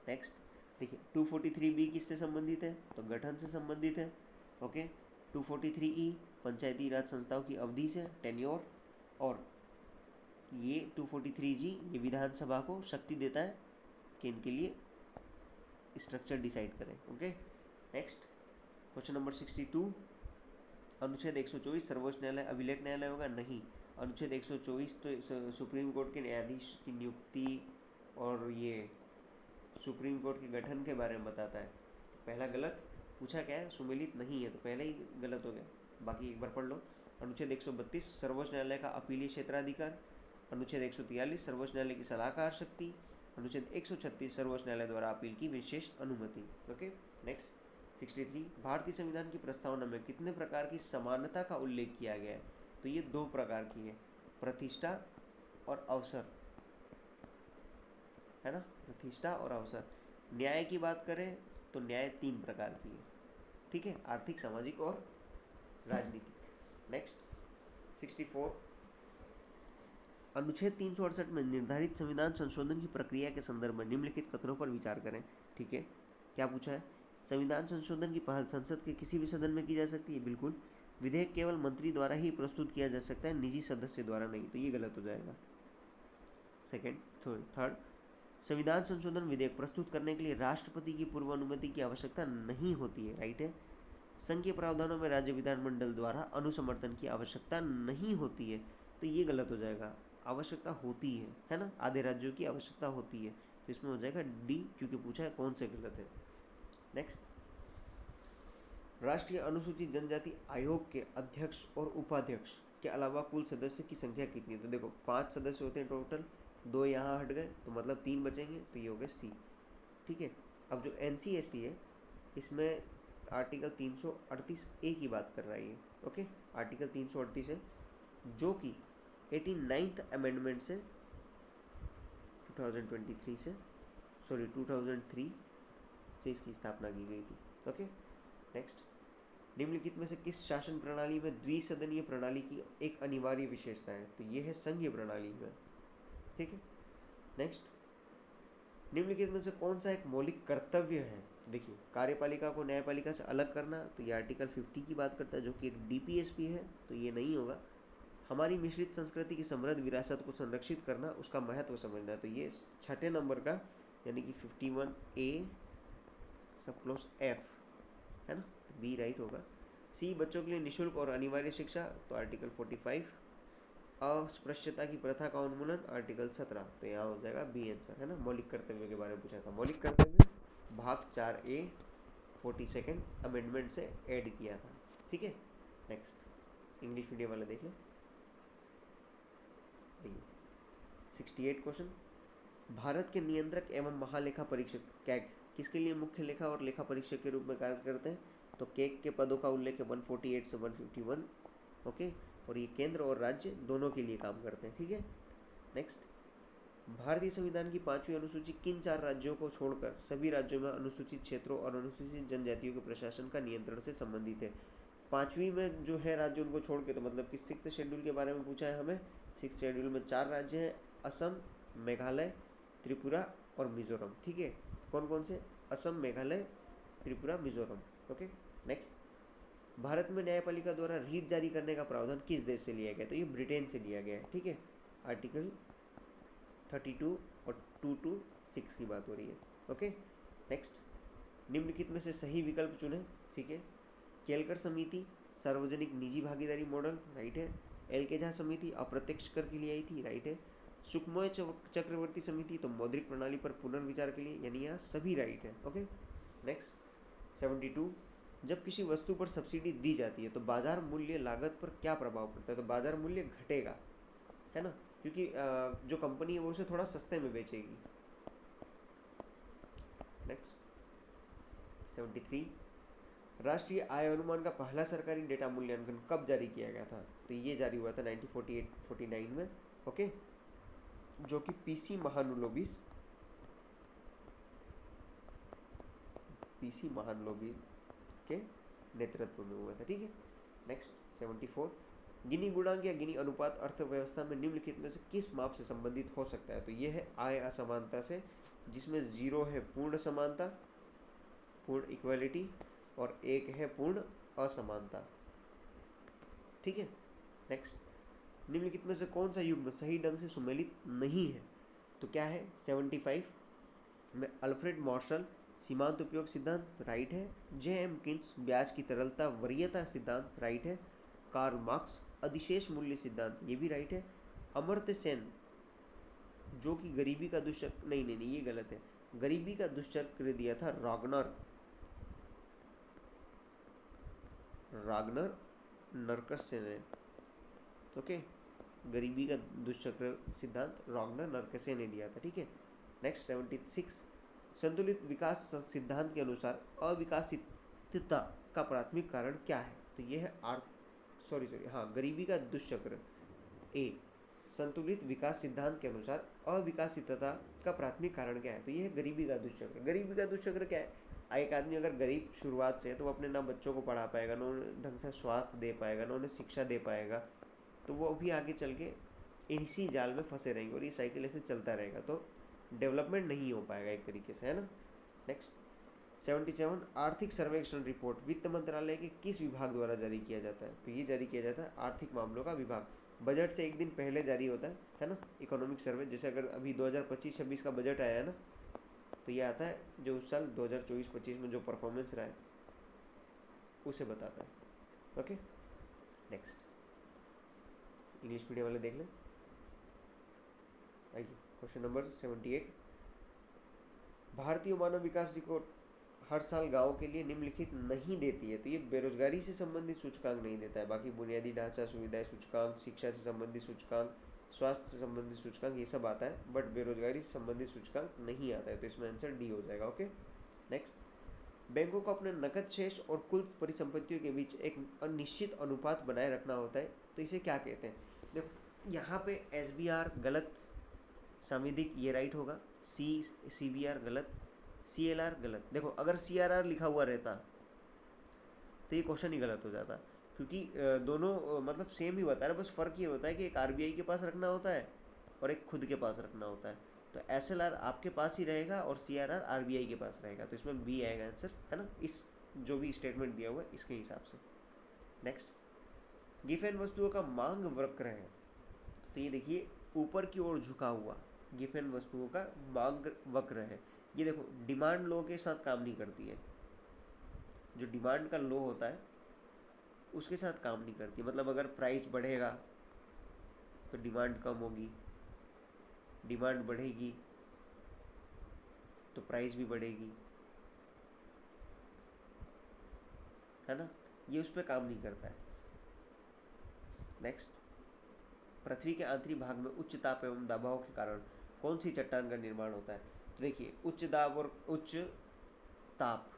नेक्स्ट देखिए 243B किससे संबंधित है? तो गठन से संबंधित है, ओके। 243E पंचायती राज संस्थाओं की अवधि से, टेन्योर, और ये 243G ये विधानसभा को शक्ति देता है कि इनके लिए स्ट्रक्चर डिसाइड करें, ओके। नेक्स्ट क्वेश्चन नंबर 62, अनुच्छेद 124 सर्वोच्च न्यायालय अभिलेख न्यायालय होगा? नहीं, अनुच्छेद 124 तो सुप्रीम कोर्ट के न्यायाधीश की नियुक्ति और ये सुप्रीम कोर्ट के गठन के बारे में बताता है। तो पहला गलत पूछा क्या है? सुमेलित नहीं है, तो पहले ही गलत हो गया, बाकी एक बार पढ़ लो। अनुच्छेद 132 सर्वोच्च न्यायालय का अपीलीय क्षेत्राधिकार, अनुच्छेद 143 सर्वोच्च न्यायालय की सलाहकार शक्ति, अनुच्छेद 136 सर्वोच्च न्यायालय द्वारा अपील की विशेष अनुमति, ओके। नेक्स्ट 63, भारतीय संविधान की प्रस्तावना में कितने प्रकार की समानता का उल्लेख किया गया है? तो ये 2 प्रकार की है, प्रतिष्ठा और अवसर, है ना, प्रतिष्ठा और अवसर। न्याय की बात करें तो न्याय 3 प्रकार की है, ठीक है, आर्थिक, सामाजिक और राजनीतिक। नेक्स्ट 64, अनुच्छेद 368 में निर्धारित संविधान संशोधन की प्रक्रिया के संदर्भ में निम्नलिखित कथनों पर विचार करें, ठीक है। क्या पूछा है? संविधान संशोधन की पहल संसद के किसी भी सदन में की जा सकती है? बिल्कुल। विधेयक केवल मंत्री द्वारा ही प्रस्तुत किया जा सकता है, निजी सदस्य द्वारा नहीं, तो ये गलत हो जाएगा। थर्ड, संविधान संशोधन विधेयक प्रस्तुत करने के लिए राष्ट्रपति की पूर्व अनुमति की आवश्यकता नहीं होती है, राइट है। संघ के प्रावधानों में राज्य विधानमंडल द्वारा अनुसमर्थन की आवश्यकता नहीं होती है, तो ये गलत हो जाएगा, आवश्यकता होती है ना, आधे राज्यों की आवश्यकता होती है, तो इसमें हो जाएगा डी, क्योंकि पूछा है कौन से गलत है। नेक्स्ट, राष्ट्रीय अनुसूचित जनजाति आयोग के अध्यक्ष और उपाध्यक्ष के अलावा कुल सदस्य की संख्या कितनी है? तो देखो 5 सदस्य होते हैं टोटल, 2 यहाँ हट गए तो मतलब 3 बचेंगे, तो ये हो गए सी, ठीक है। अब जो NC/ST है इसमें आर्टिकल 338A की बात कर रहा है ये, ओके। आर्टिकल 338 है जो कि 89th अमेंडमेंट से 2003 से इसकी स्थापना की गई थी, ओके। नेक्स्ट, निम्नलिखित में से किस शासन प्रणाली में द्विसदनीय प्रणाली की एक अनिवार्य विशेषता है? तो ये है संघीय प्रणाली में, ठीक है। नेक्स्ट, निम्नलिखित में से कौन सा एक मौलिक कर्तव्य है? देखिए, कार्यपालिका को न्यायपालिका से अलग करना, तो ये आर्टिकल 50 की बात करता है जो कि एक DPSP है, तो ये नहीं होगा। हमारी मिश्रित संस्कृति की समृद्ध विरासत को संरक्षित करना, उसका महत्व समझना, तो ये 6ठे नंबर का यानी कि 51A सब क्लोज F है ना, तो B राइट होगा। C, बच्चों के लिए निःशुल्क और अनिवार्य शिक्षा, तो आर्टिकल 45। अस्पृश्यता की प्रथा का उन्मूलन, आर्टिकल 17, तो यहाँ हो जाएगा B आंसर, है ना। मौलिक कर्तव्य के बारे में पूछा था, मौलिक कर्तव्य भाग 4A 42nd अमेंडमेंट से ऐड किया था, ठीक है। नेक्स्ट, इंग्लिश मीडियम वाले देख लें। 68 क्वेश्चन, भारत के नियंत्रक एवं महालेखा परीक्षक कैग किसके लिए मुख्य लेखा और लेखा परीक्षक के रूप में कार्य करते हैं? तो कैग के पदों का उल्लेख है 148 से 151, ओके, और ये केंद्र और राज्य दोनों के लिए काम करते हैं, ठीक है। नेक्स्ट, भारतीय संविधान की 5वीं अनुसूची किन 4 राज्यों को छोड़कर सभी राज्यों में अनुसूचित क्षेत्रों और अनुसूचित जनजातियों के प्रशासन का नियंत्रण से संबंधित है? 5वीं में जो है राज्य उनको छोड़ के, तो मतलब कि 6th शेड्यूल के बारे में पूछा है हमें। 6th शेड्यूल में 4 राज्य हैं, असम, मेघालय, त्रिपुरा और मिजोरम, ठीक है। कौन कौन से? असम, मेघालय, त्रिपुरा, मिजोरम, ओके। नेक्स्ट, भारत में न्यायपालिका द्वारा रीट जारी करने का प्रावधान किस देश से लिया गया? तो ये ब्रिटेन से लिया गया है, ठीक है। आर्टिकल 32 और 226 की बात हो रही है, ओके। नेक्स्ट, निम्नलिखित में से सही विकल्प चुने, ठीक है। केलकर समिति सार्वजनिक निजी भागीदारी मॉडल, राइट है। एल.के. झा समिति अप्रत्यक्ष कर के लिए आई थी, राइट है। सुखमय चक्रवर्ती समिति तो मौद्रिक प्रणाली पर पुनर्विचार के लिए, यानी यहाँ सभी राइट है, ओके। नेक्स्ट 72, जब किसी वस्तु पर सब्सिडी दी जाती है तो बाजार मूल्य लागत पर क्या प्रभाव पड़ता है? तो बाजार मूल्य घटेगा, है ना, क्योंकि जो कंपनी है वो उसे थोड़ा सस्ते में बेचेगी। नेक्स्ट 73, राष्ट्रीय आय अनुमान का पहला सरकारी डेटा मूल्यांकन कब जारी किया गया था? तो ये जारी हुआ था 1948-49 में, ओके, जो कि पीसी महानलोबी के नेतृत्व में हुआ था, ठीक है। नेक्स्ट 74, गिनी गुणांक या गिनी अनुपात अर्थव्यवस्था में निम्नलिखित में से किस माप से संबंधित हो सकता है? तो ये है आय असमानता से, जिसमें 0 है पूर्ण समानता, पूर्ण इक्वालिटी, और 1 है पूर्ण असमानता, ठीक है। नेक्स्ट, निम्नलिखित में से कौन सा युग्म सही ढंग से सुमेलित नहीं है? तो क्या है? 75 में अल्फ्रेड मार्शल सीमांत उपयोग सिद्धांत, राइट है। जे.एम. किन्स ब्याज की तरलता वरीयता सिद्धांत, राइट है। कार्ल मार्क्स अधिशेष मूल्य सिद्धांत, ये भी राइट है। अमर्त्य सेन जो कि गरीबी का दुष्चक्र, नहीं, ये गलत है, गरीबी का दुष्चक्र दिया था रागनर नरकसे ने, ओके, गरीबी का दुष्चक्र सिद्धांत रागनर नरकसे ने दिया था, ठीक है। नेक्स्ट 76, संतुलित विकास सिद्धांत के अनुसार अविकसितता का प्राथमिक कारण क्या है? तो ये है गरीबी का दुष्चक्र। ए, संतुलित विकास सिद्धांत के अनुसार अविकसितता का प्राथमिक कारण क्या है? तो ये है गरीबी का दुष्चक्र। गरीबी का दुष्चक्र क्या है? एक आदमी अगर गरीब शुरुआत से है तो वो अपने ना बच्चों को पढ़ा पाएगा, ना उन्हें ढंग से स्वास्थ्य दे पाएगा, ना उन्हें शिक्षा दे पाएगा, तो वो भी आगे चल के इसी जाल में फंसे रहेंगे और ये साइकिल ऐसे चलता रहेगा, तो डेवलपमेंट नहीं हो पाएगा एक तरीके से, है ना। नेक्स्ट 77, आर्थिक सर्वेक्षण रिपोर्ट वित्त मंत्रालय के किस विभाग द्वारा जारी किया जाता है? तो ये जारी किया जाता है आर्थिक मामलों का विभाग। बजट से एक दिन पहले जारी होता है ना, इकोनॉमिक सर्वे। जैसे अगर अभी 2025-26 का बजट आया है ना, तो ये आता है जो उस साल 2024-25 में जो परफॉर्मेंस रहा है उसे बताता है, ओके। नेक्स्ट, इंग्लिश मीडियम वाले देख लें। आइए, क्वेश्चन नंबर 78, भारतीय मानव विकास रिपोर्ट हर साल गाँव के लिए निम्नलिखित नहीं देती है। तो ये बेरोजगारी से संबंधित सूचकांक नहीं देता है, बाकी बुनियादी ढांचा सुविधाएं सूचकांक, शिक्षा से संबंधित सूचकांक, स्वास्थ्य से संबंधित सूचकांक, ये सब आता है, बट बेरोजगारी से संबंधित सूचकांक नहीं आता है, तो इसमें आंसर डी हो जाएगा, ओके। नेक्स्ट, बैंकों को अपने नकद शेष और कुल परिसंपत्तियों के बीच एक अनिश्चित अनुपात बनाए रखना होता है, तो इसे क्या कहते हैं? देखो यहाँ पे SBR गलत, साविधिक ये राइट होगा, CBR गलत, CLR गलत। देखो अगर CRR लिखा हुआ रहता तो ये क्वेश्चन ही गलत हो जाता, क्योंकि दोनों मतलब सेम ही बता रहा है, बस फ़र्क ये होता है कि एक RBI के पास रखना होता है और एक खुद के पास रखना होता है। तो SLR आपके पास ही रहेगा और CRR RBI के पास रहेगा, तो इसमें बी आएगा आंसर, है ना, इस जो भी स्टेटमेंट दिया हुआ है इसके हिसाब से। नेक्स्ट, गिफेन वस्तुओं का मांग वक्र है, तो ये देखिए ऊपर की ओर झुका हुआ गिफेन वस्तुओं का मांग वक्र है। ये देखो डिमांड लो के साथ काम नहीं करती है, जो डिमांड का लो होता है उसके साथ काम नहीं करती। मतलब अगर प्राइस बढ़ेगा तो डिमांड कम होगी, डिमांड बढ़ेगी तो प्राइस भी बढ़ेगी, है ना, ये उस पर काम नहीं करता है। नेक्स्ट, पृथ्वी के आंतरिक भाग में उच्च ताप एवं दबाव के कारण कौन सी चट्टान का निर्माण होता है? तो देखिए उच्च दाब और उच्च ताप,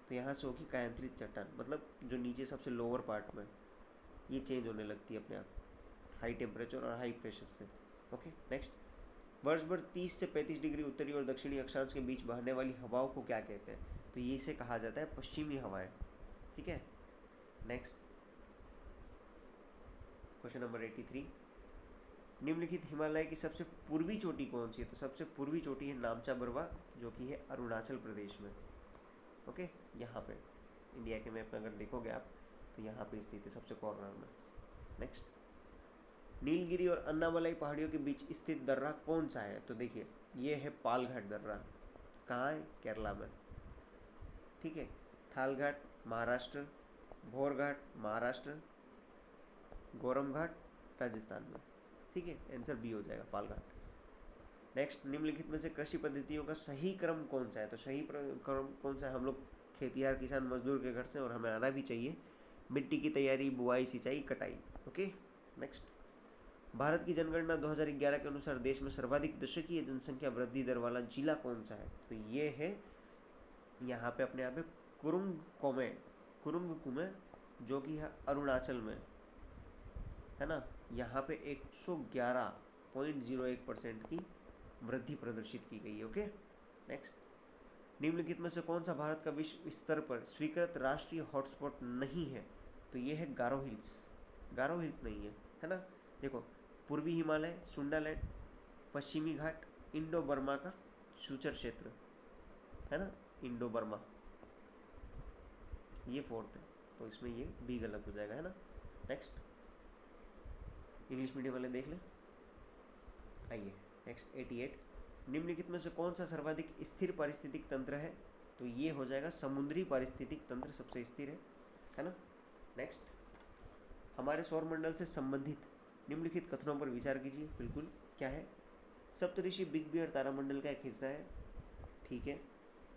तो यहाँ से होगी कायांतरित चट्टान, मतलब जो नीचे सबसे लोअर पार्ट में ये चेंज होने लगती है अपने आप, हाई टेम्परेचर और हाई प्रेशर से, ओके। नेक्स्ट, वर्ष भर 30 से 35 डिग्री उत्तरी और दक्षिणी अक्षांश के बीच बहने वाली हवाओं को क्या कहते हैं? तो ये इसे कहा जाता है पश्चिमी हवाएं, ठीक है। नेक्स्ट, क्वेश्चन नंबर 83, निम्नलिखित हिमालय की सबसे पूर्वी चोटी कौन सी है? तो सबसे पूर्वी चोटी है नामचा बरवा, जो कि है अरुणाचल प्रदेश में, ओके। यहाँ पे इंडिया के मैप में अगर देखोगे आप तो यहाँ पे स्थित है सबसे कॉर्नर में। नेक्स्ट, नीलगिरी और अन्नामलाई पहाड़ियों के बीच स्थित दर्रा कौन सा है? तो देखिए ये है पालघाट दर्रा, कहाँ है? केरला में, ठीक है। थालघाट महाराष्ट्र, भोरघाट महाराष्ट्र, गोरम घाट राजस्थान में, ठीक है। आंसर बी हो जाएगा, पालघाट। नेक्स्ट, निम्नलिखित में से कृषि पद्धतियों का सही क्रम कौन सा है? तो सही क्रम कौन सा है? हम लोग खेतिहर किसान मजदूर के घर से और हमें आना भी चाहिए। मिट्टी की तैयारी, बुआई, सिंचाई, कटाई, ओके। नेक्स्ट, भारत की जनगणना 2011 के अनुसार देश में सर्वाधिक दशकीय जनसंख्या वृद्धि दर वाला जिला कौन सा है? तो ये है यहाँ पे अपने आप में कुरुंग कोमे, कुरुंग कुमे, जो कि है अरुणाचल में, है ना, यहाँ पे 111.01% की वृद्धि प्रदर्शित की गई है। ओके, नेक्स्ट, निम्नलिखित में से कौन सा भारत का विश्व स्तर पर स्वीकृत राष्ट्रीय हॉटस्पॉट नहीं है? तो ये है गारो हिल्स। गारो हिल्स नहीं है ना। देखो, पूर्वी हिमालय, सुंडालैंड, पश्चिमी घाट, इंडो बर्मा का सूचर क्षेत्र, है ना, इंडो बर्मा, ये फोर्थ है, तो इसमें ये भी गलत हो जाएगा, है ना। नेक्स्ट, इंग्लिश मीडियम वाले देख लें। आइए नेक्स्ट 88, निम्नलिखित में से कौन सा सर्वाधिक स्थिर पारिस्थितिक तंत्र है? तो ये हो जाएगा समुद्री पारिस्थितिक तंत्र सबसे स्थिर है ना। नेक्स्ट, हमारे सौरमंडल से संबंधित निम्नलिखित कथनों पर विचार कीजिए। बिल्कुल, क्या है? सप्तऋषि बिग बियर तारामंडल का एक हिस्सा है, ठीक है।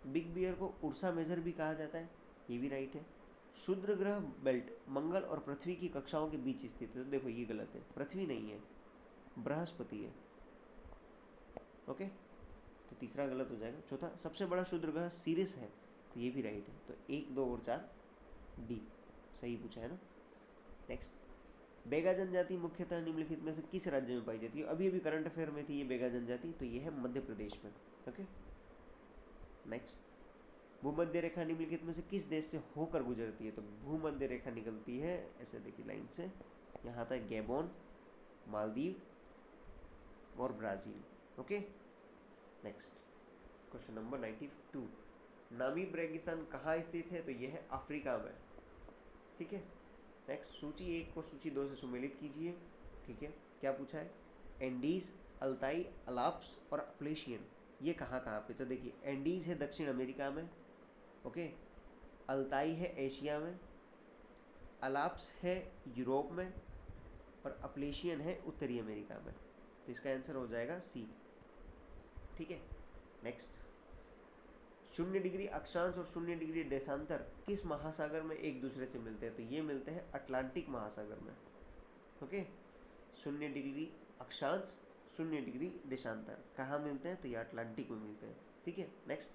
बिग बियर को उर्सा मेजर भी कहा जाता है, ये भी राइट है। क्षुद्र ग्रह बेल्ट मंगल और पृथ्वी की कक्षाओं के बीच स्थित है, तो देखो ये गलत है, पृथ्वी नहीं है, बृहस्पति है। ओके, तो तीसरा गलत हो जाएगा। चौथा, सबसे बड़ा क्षुद्र ग्रह सीरिस है, तो ये भी राइट है। तो 1, 2 और 4 डी सही पूछा है ना। नेक्स्ट, बेगा जनजाति मुख्यतः निम्नलिखित में से किस राज्य में पाई जाती है? अभी अभी करंट अफेयर में थी ये बेगा जनजाति, तो ये है मध्य प्रदेश में। ओके, नेक्स्ट, भूमध्य रेखा निम्नलिखित में से किस देश से होकर गुजरती है? तो भूमध्य रेखा निकलती है ऐसे, देखिए लाइन से, यहाँ तक गैबोन, मालदीव और Brazil. Okay, next, question number 92, Namib रेगिस्तान कहाँ स्थित है? तो यह है अफ्रीका में, ठीक है। नेक्स्ट, सूची 1 को सूची 2 से सुमेलित कीजिए, ठीक है। क्या पूछा है? एंडीज, अल्ताई, अलाप्स और अप्लेशियन, ये कहाँ कहाँ पे? तो देखिए, एंडीज है दक्षिण अमेरिका में, ओके, अल्ताई है एशिया में, अलाप्स है यूरोप में और अप्लेशियन है उत्तरी अमेरिका में। तो इसका आंसर हो जाएगा सी, ठीक है। नेक्स्ट, 0 डिग्री अक्षांश और 0 डिग्री देशांतर किस महासागर में एक दूसरे से मिलते हैं? तो ये मिलते हैं अटलांटिक महासागर में। ओके, 0 डिग्री अक्षांश, 0 डिग्री देशांतर कहाँ मिलते हैं? तो ये अटलांटिक में मिलते हैं, ठीक है। नेक्स्ट,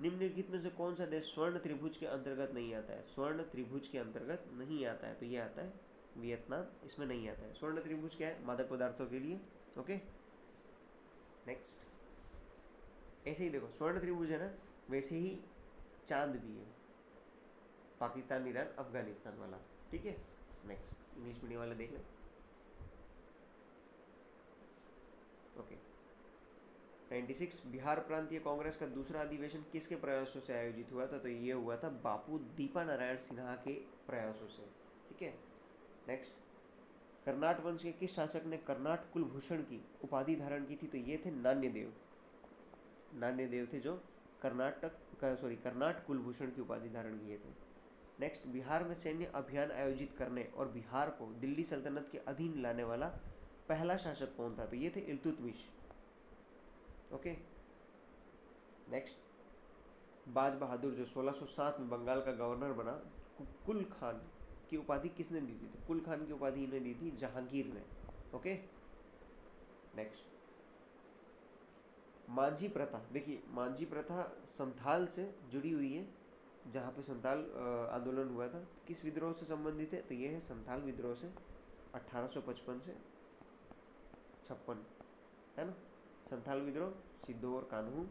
निम्नलिखित में से कौन सा देश स्वर्ण त्रिभुज के अंतर्गत नहीं आता है? स्वर्ण त्रिभुज के अंतर्गत नहीं आता है, तो ये आता है वियतनाम, इसमें नहीं आता है। स्वर्ण त्रिभुज क्या है? मादक पदार्थों के लिए। ओके, नेक्स्ट, ऐसे ही देखो, स्वर्ण त्रिभुज है ना, वैसे ही चांद भी है, पाकिस्तान, ईरान, अफगानिस्तान वाला, ठीक है। नेक्स्ट, इंग्लिश मीडियम वाले देख लें। ओके, 96, बिहार प्रांतीय कांग्रेस का दूसरा अधिवेशन किसके प्रयासों से आयोजित हुआ था? तो ये हुआ था बापू दीपा नारायण सिन्हा के प्रयासों से, ठीक है। नेक्स्ट, कर्नाट वंश के किस शासक ने कर्नाट कुलभूषण की उपाधि धारण की थी? तो ये थे नान्यदेव। नान्यदेव थे जो कर्नाट कुलभूषण की उपाधि धारण किए थे। नेक्स्ट, बिहार में सैन्य अभियान आयोजित करने और बिहार को दिल्ली सल्तनत के अधीन लाने वाला पहला शासक कौन था? तो ये थे इल्तुतमिश। ओके, नेक्स्ट, बाज बहादुर जो 1607 में बंगाल का गवर्नर बना, कुल खान की उपाधि किसने दी थी? तो कुल खान की उपाधि इन्हें दी थी जहांगीर ने। ओके, नेक्स्ट, मांझी प्रथा, देखिए मांझी प्रथा संथाल से जुड़ी हुई है, जहाँ पे संथाल आंदोलन हुआ था, किस विद्रोह से संबंधित है? तो ये है संथाल विद्रोह से, 1855 से 56, है ना। संथाल विद्रोह सिद्धू और कान्हू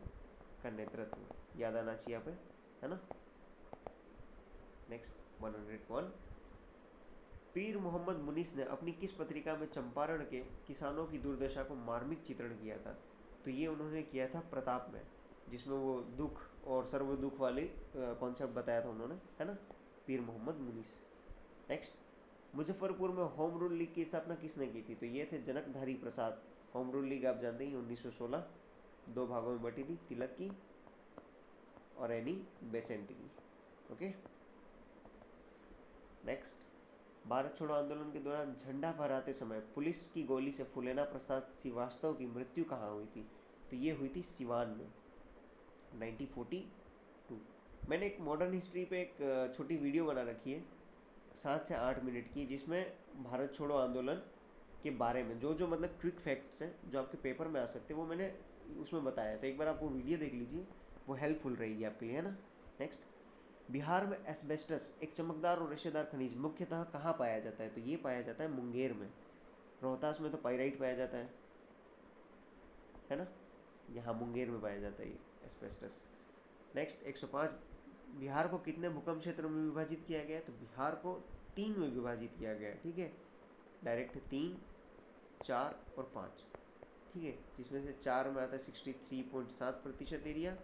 का नेतृत्व, याद आना चाहिए यहाँ पे, है ना। नेक्स्ट, 101, पीर मोहम्मद मुनीस ने अपनी किस पत्रिका में चंपारण के किसानों की दुर्दशा को मार्मिक चित्रण किया था? तो ये उन्होंने किया था प्रताप में, जिसमें वो दुख और सर्व दुख वाली कॉन्सेप्ट बताया था उन्होंने, है ना, पीर मोहम्मद मुनीस। नेक्स्ट, मुजफ्फरपुर में होम रूल लीग की स्थापना किसने की थी? तो ये थे जनकधारी प्रसाद। होम रूल लीग आप जानते हैं 1916 2 भागों में बटी थी, तिलक की और एनी बेसेंट की। ओके, नेक्स्ट, भारत छोड़ो आंदोलन के दौरान झंडा फहराते समय पुलिस की गोली से फुलेना प्रसाद श्रीवास्तव की मृत्यु कहाँ हुई थी? तो ये हुई थी सिवान में, 1942। मैंने एक मॉडर्न हिस्ट्री पे एक छोटी वीडियो बना रखी है 7 से 8 मिनट की, जिसमें भारत छोड़ो आंदोलन के बारे में जो जो मतलब क्विक फैक्ट्स हैं जो आपके पेपर में आ सकते हैं वो मैंने उसमें बताया, तो एक बार आप वो वीडियो देख लीजिए, वो हेल्पफुल रहेगी आपके लिए, है ना। नेक्स्ट, बिहार में एस्बेस्टस एक चमकदार और रेशेदार खनिज मुख्यतः कहाँ पाया जाता है? तो ये पाया जाता है मुंगेर में। रोहतास में तो पाइराइट पाया जाता है ना। यहाँ मुंगेर में पाया जाता है ये एस्बेस्टस। नेक्स्ट 105, बिहार को कितने भूकंप क्षेत्रों में विभाजित किया गया है? तो बिहार को 3 में विभाजित किया गया है, ठीक है। डायरेक्ट 3, 4 और 5, ठीक है। जिसमें से 4 में आता है 63.7% एरिया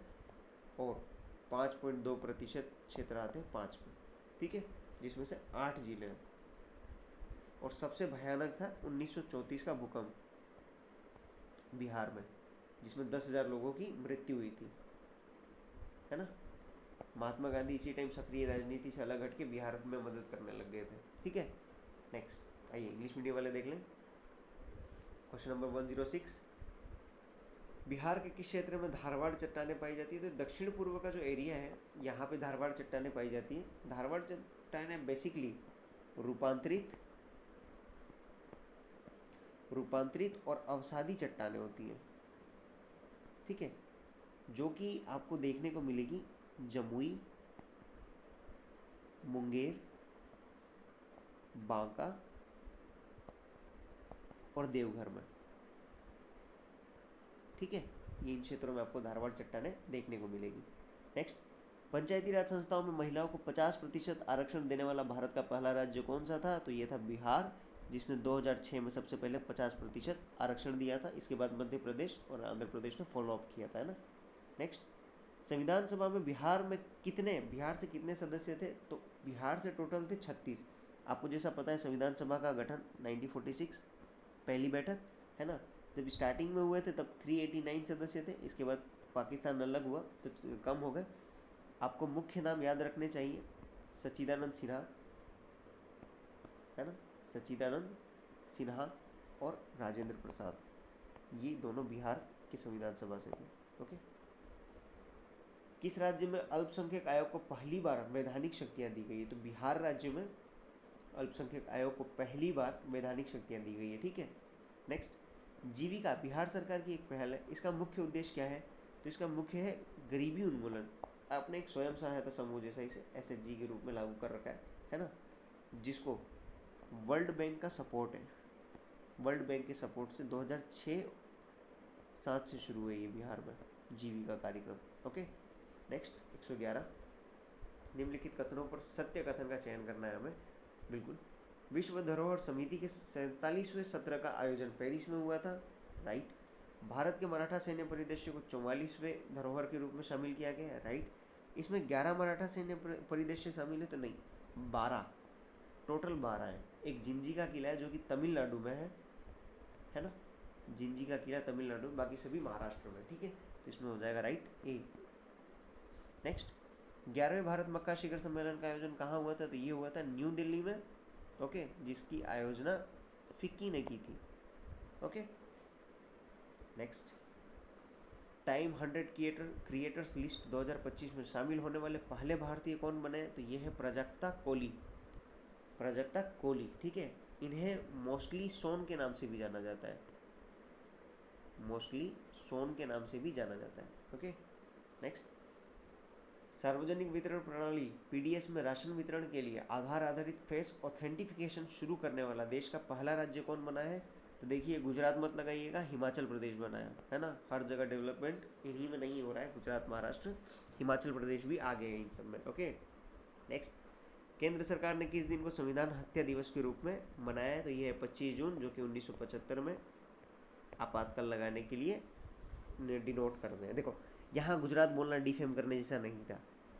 और 5.2% क्षेत्र आते हैं 5 में, ठीक है। जिसमें से 8 जिले हैं। और सबसे भयानक था 1934 का भूकंप बिहार में, जिसमें 10,000 लोगों की मृत्यु हुई थी, है ना। महात्मा गांधी इसी टाइम सक्रिय राजनीति से अलग हटके बिहार में मदद करने लग गए थे, ठीक है। नेक्स्ट आइए इंग्लिश मीडियम वाले देख लें। क्वेश्चन नंबर 106, बिहार के किस क्षेत्र में धारवाड़ चट्टानें पाई जाती है? तो दक्षिण पूर्व का जो एरिया है यहाँ पे धारवाड़ चट्टानें पाई जाती है। धारवाड़ चट्टानें बेसिकली रूपांतरित और अवसादी चट्टानें होती हैं, ठीक है, जो कि आपको देखने को मिलेगी जमुई, मुंगेर, बांका और देवघर में, ठीक है। ये इन क्षेत्रों में आपको धारवाड़ चट्टानें देखने को मिलेगी। नेक्स्ट, पंचायती राज संस्थाओं में महिलाओं को 50% आरक्षण देने वाला भारत का पहला राज्य कौन सा था? तो ये था बिहार, जिसने 2006 में सबसे पहले 50% आरक्षण दिया था। इसके बाद मध्य प्रदेश और आंध्र प्रदेश ने फॉलो अप किया था, है ना। नेक्स्ट, संविधान सभा में बिहार से कितने सदस्य थे? तो बिहार से टोटल थे 36। आपको जैसा पता है संविधान सभा का गठन 1946 पहली बैठक, है ना। जब स्टार्टिंग में हुए थे तब 389 सदस्य थे। इसके बाद पाकिस्तान अलग हुआ तो कम हो गए। आपको मुख्य नाम याद रखने चाहिए, सच्चिदानंद सिन्हा, है ना, सच्चिदानंद सिन्हा और राजेंद्र प्रसाद, ये दोनों बिहार के संविधान सभा से थे, ओके। किस राज्य में अल्पसंख्यक आयोग को पहली बार वैधानिक शक्तियाँ दी गई है? तो बिहार राज्य में अल्पसंख्यक आयोग को पहली बार वैधानिक शक्तियाँ दी गई है, ठीक है। नेक्स्ट, जीविका बिहार सरकार की एक पहल है, इसका मुख्य उद्देश्य क्या है? तो इसका मुख्य है गरीबी उन्मूलन। आपने एक स्वयं सहायता समूह जैसा इसे SHG के रूप में लागू कर रखा है ना, जिसको वर्ल्ड बैंक का सपोर्ट है। वर्ल्ड बैंक के सपोर्ट से 2006-07 से शुरू हुई है बिहार में जीविका कार्यक्रम, ओके। नेक्स्ट 111, निम्नलिखित कथनों पर सत्य कथन का चयन करना है हमें, बिल्कुल। विश्व धरोहर समिति के 47वें सत्र का आयोजन पेरिस में हुआ था, राइट। भारत के मराठा सैन्य परिदृश्य को 44वें धरोहर के रूप में शामिल किया गया है, राइट। इसमें 11 मराठा सैन्य परिदृश्य शामिल है तो नहीं, 12, टोटल 12 है। एक जिंजी का किला है जो कि तमिलनाडु में है ना, जिंजी का किला तमिलनाडु, बाकी सभी महाराष्ट्र में, ठीक है। तो इसमें हो जाएगा राइट ए। नेक्स्ट, 11वें भारत मक्का शिखर सम्मेलन का आयोजन कहाँ हुआ था? तो ये हुआ था न्यू दिल्ली में, ओके, जिसकी आयोजना फिक्की ने की थी, okay. Next, time 100 creators list 2025 में शामिल होने वाले पहले भारतीय कौन बने? तो ये है प्राजक्ता कोली, ठीक है। इन्हें मोस्टली सोन के नाम से भी जाना जाता है, ओके। नेक्स्ट, सार्वजनिक वितरण प्रणाली PDS में राशन वितरण के लिए आधार आधारित फेस ऑथेंटिफिकेशन शुरू करने वाला देश का पहला राज्य कौन बना है? तो देखिए, गुजरात मत लगाइएगा, हिमाचल प्रदेश बनाया है ना। हर जगह डेवलपमेंट इन्हीं में नहीं हो रहा है, गुजरात, महाराष्ट्र, हिमाचल प्रदेश भी आगे है इन सब में, ओके। नेक्स्ट, केंद्र सरकार ने किस दिन को संविधान हत्या दिवस के रूप में मनाया है? तो ये है 25 जून, जो कि 1975 में आपातकाल लगाने के लिए डिनोट कर दें। देखो, यहाँ गुजरात बोलना डिफेम करने जैसा नहीं था।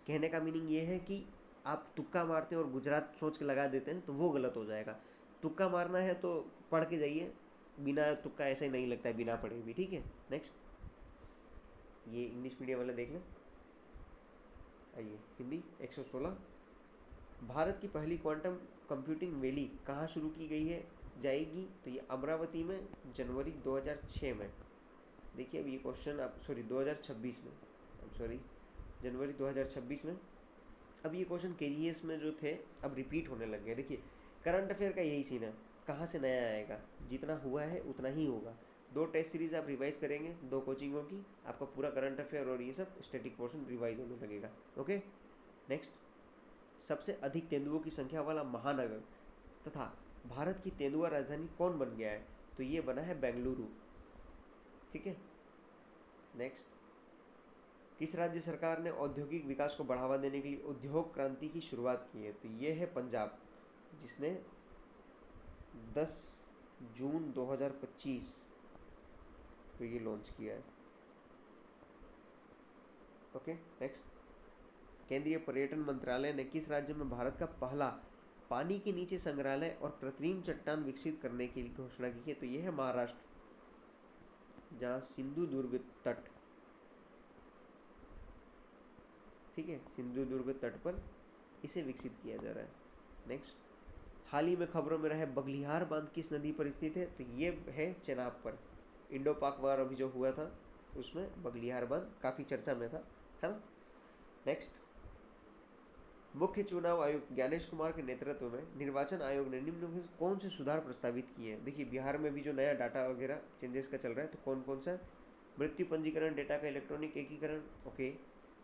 कहने का मीनिंग ये है कि आप तुक्का मारते हैं और गुजरात सोच के लगा देते हैं तो वो गलत हो जाएगा। तुक्का मारना है तो पढ़ के जाइए, बिना तुक्का ऐसा ही नहीं लगता है बिना पढ़े भी, ठीक है। नेक्स्ट, ये इंग्लिश मीडियम वाले देख लें। आइए हिंदी 116, भारत की पहली क्वांटम कंप्यूटिंग वैली कहाँ शुरू की गई है जाएगी? तो ये अमरावती में जनवरी 2006 में। देखिए अब ये क्वेश्चन आप 2026 में, जनवरी 2026 में। अब ये क्वेश्चन KGS में जो थे अब रिपीट होने लग गए। देखिए, करंट अफेयर का यही सीन है, कहाँ से नया आएगा, जितना हुआ है उतना ही होगा। 2 टेस्ट सीरीज आप रिवाइज करेंगे, 2 कोचिंगों की, आपका पूरा करंट अफेयर और ये सब स्टैटिक पोर्शन रिवाइज होने लगेगा, ओके। नेक्स्ट, सबसे अधिक तेंदुओं की संख्या वाला महानगर तथा भारत की तेंदुआ राजधानी कौन बन गया है? तो ये बना है बेंगलुरु। ठीक है, नेक्स्ट, किस राज्य सरकार ने औद्योगिक विकास को बढ़ावा देने के लिए उद्योग क्रांति की शुरुआत की है? तो ये है पंजाब, जिसने 10 जून 2025 को ये लॉन्च किया है। ओके, नेक्स्ट, केंद्रीय पर्यटन मंत्रालय ने किस राज्य में भारत का पहला पानी के नीचे संग्रहालय और कृत्रिम चट्टान विकसित करने की घोषणा की है? तो यह है महाराष्ट्र, जहां सिंधु दुर्ग तट, ठीक है, सिंधु दुर्ग तट पर इसे विकसित किया जा रहा है। नेक्स्ट, हाल ही में खबरों में रहे बगलिहार बांध किस नदी पर स्थित है? तो ये है चेनाब पर। इंडो पाक वार अभी जो हुआ था उसमें बगलिहार बांध काफ़ी चर्चा में था, है ना। नेक्स्ट, मुख्य चुनाव आयुक्त ज्ञानेश कुमार के नेतृत्व में निर्वाचन आयोग ने निम्न में से कौन से सुधार प्रस्तावित किए हैं? देखिए, बिहार में भी जो नया डाटा वगैरह चेंजेस का चल रहा है, तो कौन कौन सा? मृत्यु पंजीकरण डेटा का इलेक्ट्रॉनिक एकीकरण, ओके।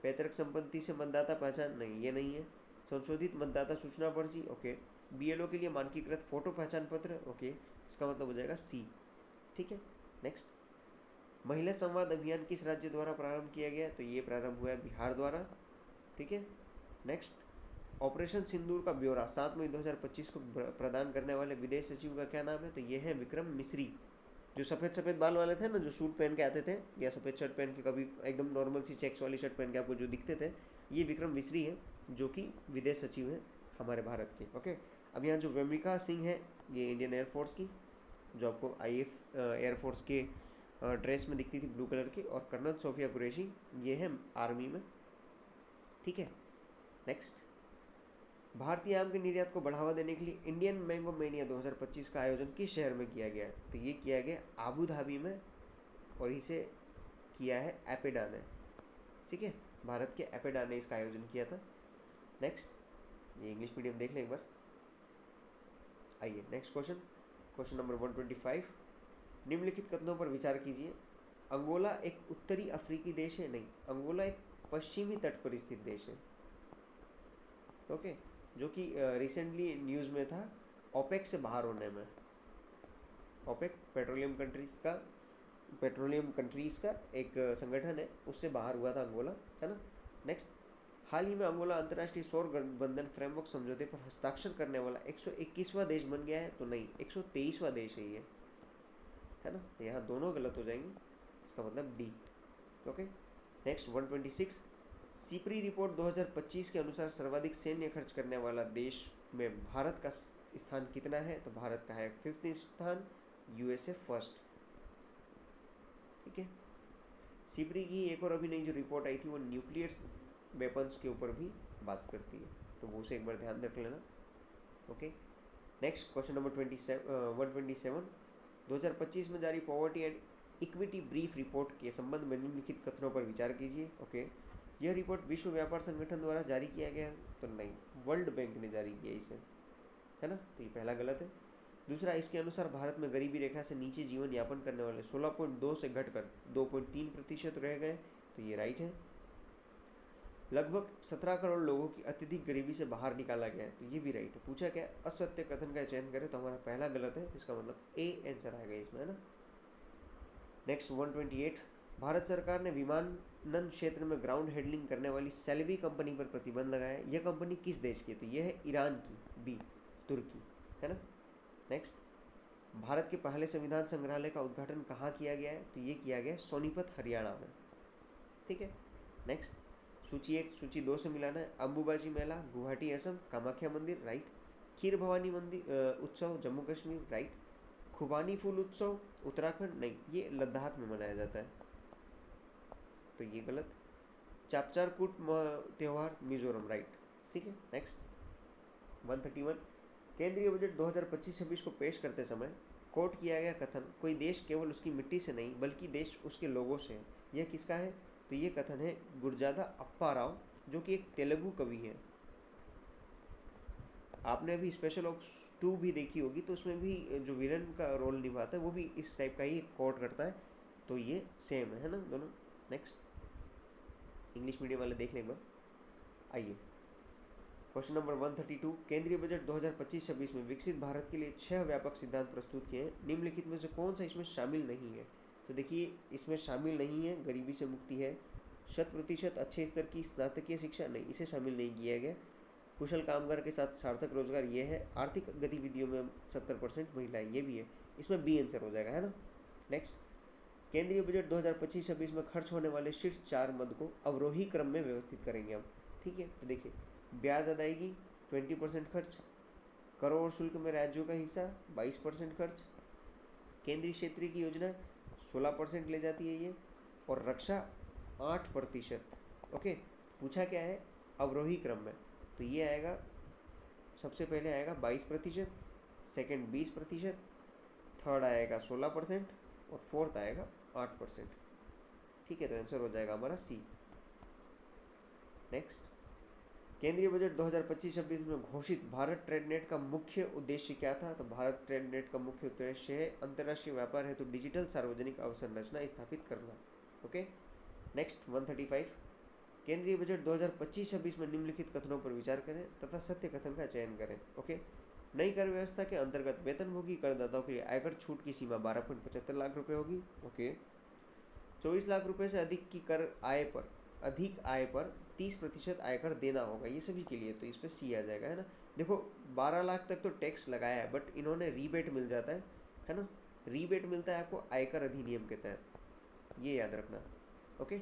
पैतृक संपत्ति से मतदाता पहचान, नहीं, ये नहीं है। संशोधित मतदाता सूचना पर्ची, ओके। बीएलओ के लिए मानकीकृत फोटो पहचान पत्र, ओके, इसका मतलब हो जाएगा सी। ठीक है, नेक्स्ट, महिला संवाद अभियान किस राज्य द्वारा प्रारंभ किया गया? तो ये प्रारंभ हुआ है बिहार द्वारा। ठीक है, नेक्स्ट, ऑपरेशन सिंदूर का ब्यौरा 7 मई 2025 को प्रदान करने वाले विदेश सचिव का क्या नाम है? तो ये है विक्रम मिश्री। जो सफ़ेद सफ़ेद बाल वाले थे ना, जो सूट पहन के आते थे या सफ़ेद शर्ट पहन के, कभी एकदम नॉर्मल सी चेक्स वाली शर्ट पहन के आपको जो दिखते थे, ये विक्रम मिश्री है, जो कि विदेश सचिव हैं हमारे भारत के। ओके, अब यहाँ जो वेमिका सिंह है, ये इंडियन एयरफोर्स की, जो आपको IF एयरफोर्स के ड्रेस में दिखती थी ब्लू कलर की, और कर्नल सोफिया कुरैशी, ये है आर्मी में। ठीक है, नेक्स्ट, भारतीय आम के निर्यात को बढ़ावा देने के लिए इंडियन मैंगो मेनिया 2025 का आयोजन किस शहर में किया गया है? तो ये किया गया आबू धाबी में, और इसे किया है एपेडा ने। ठीक है, भारत के एपेडा ने इसका आयोजन किया था। नेक्स्ट, ये इंग्लिश मीडियम देख लें एक बार। आइए नेक्स्ट क्वेश्चन, क्वेश्चन नंबर 125, निम्नलिखित कथनों पर विचार कीजिए। अंगोला एक उत्तरी अफ्रीकी देश है? नहीं, अंगोला एक पश्चिमी तट पर स्थित देश है। ओके, जो कि रिसेंटली न्यूज़ में था ओपेक से बाहर होने में। ओपेक पेट्रोलियम कंट्रीज़ का एक संगठन है, उससे बाहर हुआ था अंगोला, है ना। नेक्स्ट, हाल ही में अंगोला अंतर्राष्ट्रीय सौर गठबंधन फ्रेमवर्क समझौते पर हस्ताक्षर करने वाला 121वां देश बन गया है? तो नहीं, 123वां देश है ये, है ना। तो यहाँ दोनों गलत हो जाएंगे, इसका मतलब D. Okay, next 126, Sipri report 2025 के अनुसार सर्वाधिक सैन्य खर्च करने वाला देश में भारत का स्थान कितना है? तो भारत का है 5th स्थान, USA फर्स्ट। ठीक है, सीपरी की एक और अभी नई जो रिपोर्ट आई थी वो न्यूक्लियर वेपन्स के ऊपर भी बात करती है, तो वो उसे एक बार ध्यान रख लेना। ओके, नेक्स्ट क्वेश्चन नंबर 127, 2025 में जारी poverty and equity brief report के संबंध में निम्नलिखित कथनों पर विचार कीजिए। ओके, यह रिपोर्ट विश्व व्यापार संगठन द्वारा जारी किया गया है? तो नहीं, वर्ल्ड बैंक ने जारी किया इसे, है ना। तो ये पहला गलत है। दूसरा, इसके अनुसार भारत में गरीबी रेखा से नीचे जीवन यापन करने वाले 16.2 से घटकर 2.3% रह गए, तो ये राइट है। लगभग 17 करोड़ लोगों की अत्यधिक गरीबी से बाहर निकाला गया है, तो ये भी राइट है। पूछा क्या, असत्य कथन का चयन करें, तो हमारा पहला गलत है, तो इसका मतलब ए आंसर आएगा इसमें, है ना। नेक्स्ट 128, भारत सरकार ने विमानन क्षेत्र में ग्राउंड हैंडलिंग करने वाली सेलेबी कंपनी पर प्रतिबंध लगाया है। यह कंपनी किस देश की है? तो यह है ईरान की, बी, तुर्की, है ना। नेक्स्ट, भारत के पहले संविधान संग्रहालय का उद्घाटन कहाँ किया गया है? तो ये किया गया सोनीपत, हरियाणा में। ठीक है, नेक्स्ट, सूची 1 सूची 2 से मिलाना है। अम्बुबाची मेला गुवाहाटी असम, कामाख्या मंदिर राइट। खीर भवानी मंदिर उत्सव जम्मू कश्मीर राइट। खुबानी फूल उत्सव उत्तराखंड, नहीं, ये लद्दाख में मनाया जाता है, तो ये गलत। चापचारकूट त्यौहार मिजोरम राइट। ठीक है, नेक्स्ट 131, केंद्रीय बजट 2025-26 को पेश करते समय कोट किया गया कथन, कोई देश केवल उसकी मिट्टी से नहीं बल्कि देश उसके लोगों से है, यह किसका है? तो ये कथन है गुरजादा अप्पा राव, जो कि एक तेलुगु कवि है। आपने अभी स्पेशल ऑप्स 2 भी देखी होगी, तो उसमें भी जो विलन का रोल निभाता है वो भी इस टाइप का ही कोट करता है, तो ये सेम है ना दोनों। नेक्स्ट, इंग्लिश मीडियम वाले देख लें एक बार। आइए क्वेश्चन नंबर 132, केंद्रीय बजट 2025-26 में विकसित भारत के लिए 6 व्यापक सिद्धांत प्रस्तुत किए हैं, निम्नलिखित में से कौन सा इसमें शामिल नहीं है? तो देखिए, इसमें शामिल नहीं है गरीबी से मुक्ति है, 100% अच्छे स्तर की स्नातकीय शिक्षा नहीं, इसे शामिल नहीं किया गया, कुशल कामगार के साथ सार्थक रोजगार ये है, आर्थिक गतिविधियों में 70% महिलाएं ये भी है, इसमें बी आंसर हो जाएगा, है ना। नेक्स्ट, केंद्रीय बजट 2025-26 में खर्च होने वाले शीर्ष 4 मद को अवरोही क्रम में व्यवस्थित करेंगे हम। ठीक है, तो देखिए, ब्याज अदायगी 20% खर्च, करों और शुल्क में राज्यों का हिस्सा 22% खर्च, केंद्रीय क्षेत्र की योजना 16% ले जाती है ये, और रक्षा 8%। ओके, पूछा क्या है? अवरोही क्रम में, तो ये आएगा, सबसे पहले आएगा 22%, सेकेंड 20%, थर्ड आएगा 16% और फोर्थ आएगा 8%। ठीक है, तो आंसर हो जाएगा हमारा सी। नेक्स्ट, केंद्रीय बजट 2025-26 में घोषित भारत ट्रेड नेट का मुख्य उद्देश्य क्या था? तो भारत ट्रेड नेट का मुख्य उद्देश्य है अंतर्राष्ट्रीय व्यापार हेतु डिजिटल सार्वजनिक अवसंरचना स्थापित करना। ओके। नेक्स्ट 135, केंद्रीय बजट 2025-26 में निम्नलिखित कथनों पर विचार करें तथा सत्य कथन का चयन करें। ओके, नई कर व्यवस्था के अंतर्गत वेतनभोगी करदाताओं के लिए आयकर छूट की सीमा 12.75 लाख रुपए होगी। ओके, 24 लाख रुपए से अधिक आय पर 30% आयकर देना होगा, ये सभी के लिए, तो इस पर सी आ जाएगा, है ना। देखो, 12 लाख तक तो टैक्स लगाया है, बट इन्होंने रीबेट मिल जाता है ना, रीबेट मिलता है आपको आयकर अधिनियम के तहत, ये याद रखना। ओके।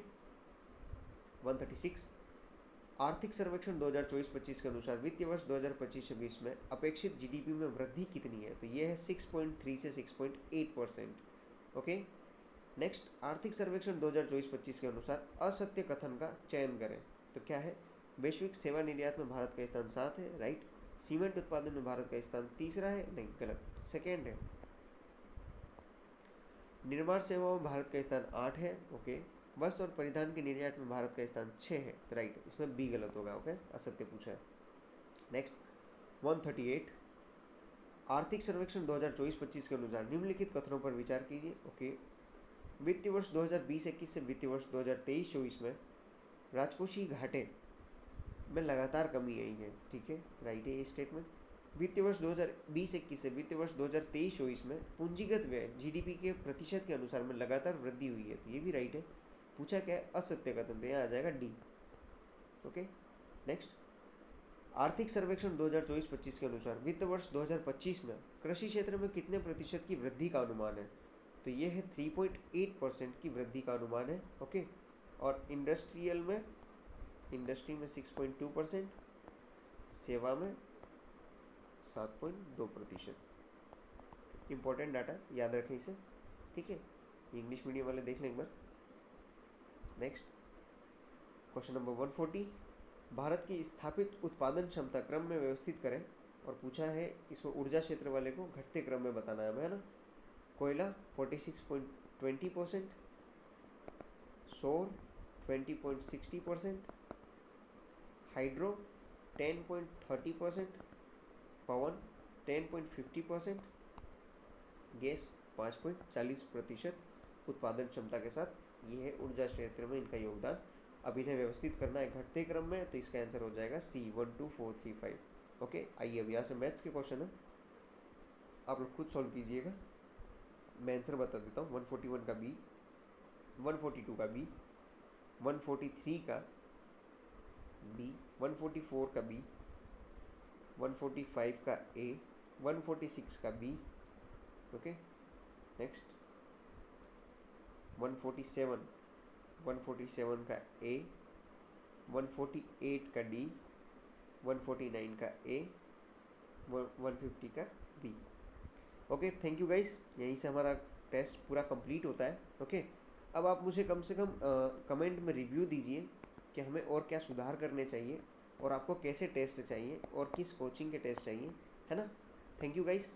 136, आर्थिक सर्वेक्षण 2024-25 के अनुसार वित्तीय वर्ष 2025-26 में अपेक्षित जीडीपी में वृद्धि कितनी है? तो ये है 6.3 से 6.8%। ओके। नेक्स्ट, आर्थिक सर्वेक्षण 2024-25 के अनुसार असत्य कथन का चयन करें। तो क्या है? वैश्विक सेवा निर्यात में भारत का स्थान 7 है, राइट। सीमेंट उत्पादन में भारत का स्थान 3रा है, नहीं, गलत, सेकेंड है। निर्माण सेवाओं में भारत का स्थान 8 है, ओके। वस्त्र और परिधान के निर्यात में भारत का स्थान 6 है, तो राइट, इसमें बी गलत होगा, ओके, असत्य पूछा है। नेक्स्ट 138, आर्थिक सर्वेक्षण 2024-25 के अनुसार निम्नलिखित कथनों पर विचार कीजिए। ओके, वित्तीय वर्ष 2020-21 से वित्तीय वर्ष 2023-24 में राजकोषीय घाटे में लगातार कमी आई है, ठीक है, राइट है ये स्टेटमेंट। वित्तीय वर्ष 2020-21 से वित्तीय वर्ष 2023-24 में पूंजीगत व्यय जीडीपी के प्रतिशत के अनुसार में लगातार वृद्धि हुई है, तो ये भी राइट है। पूछा क्या है? असत्य कथन, तो यहाँ आ जाएगा डी। ओके। नेक्स्ट, आर्थिक सर्वेक्षण 2024-25 के अनुसार वित्त वर्ष 2025 में कृषि क्षेत्र में कितने प्रतिशत की वृद्धि का अनुमान है? तो ये है 3.8% की वृद्धि का अनुमान है, ओके। और इंडस्ट्री में 6.2%, सेवा में 7.2%। इंपॉर्टेंट डाटा, याद रखें इसे, ठीक है। इंग्लिश मीडियम वाले देख लें एक बार। नेक्स्ट, क्वेश्चन नंबर 140, भारत की स्थापित उत्पादन क्षमता क्रम में व्यवस्थित करें, और पूछा है इसको ऊर्जा क्षेत्र वाले को घटते क्रम में बताना है ना। कोयला 46.20%, सौर 20.60%, हाइड्रो 10.30%, पवन 10.50%, गैस 5.40% उत्पादन क्षमता के साथ, ये है ऊर्जा क्षेत्र में इनका योगदान। अब इन्हें व्यवस्थित करना है घटते क्रम में, तो इसका आंसर हो जाएगा सी 12435। ओके, आइए अब यहाँ से मैथ्स के क्वेश्चन है, आप लोग खुद सॉल्व कीजिएगा, मैं आंसर बता देता हूँ। 141 का बी, 142 का बी, 143 का बी, 144 का बी, 145 का ए, 146 का बी, ओके। नेक्स्ट 147 का ए, 148 का डी, 149 का ए, 150 का B. Okay, thank you guys, यहीं से हमारा टेस्ट पूरा कंप्लीट होता है। ओके, अब आप मुझे कम से कम कमेंट में रिव्यू दीजिए कि हमें और क्या सुधार करने चाहिए, और आपको कैसे टेस्ट चाहिए और किस कोचिंग के टेस्ट चाहिए, है ना। Thank you guys.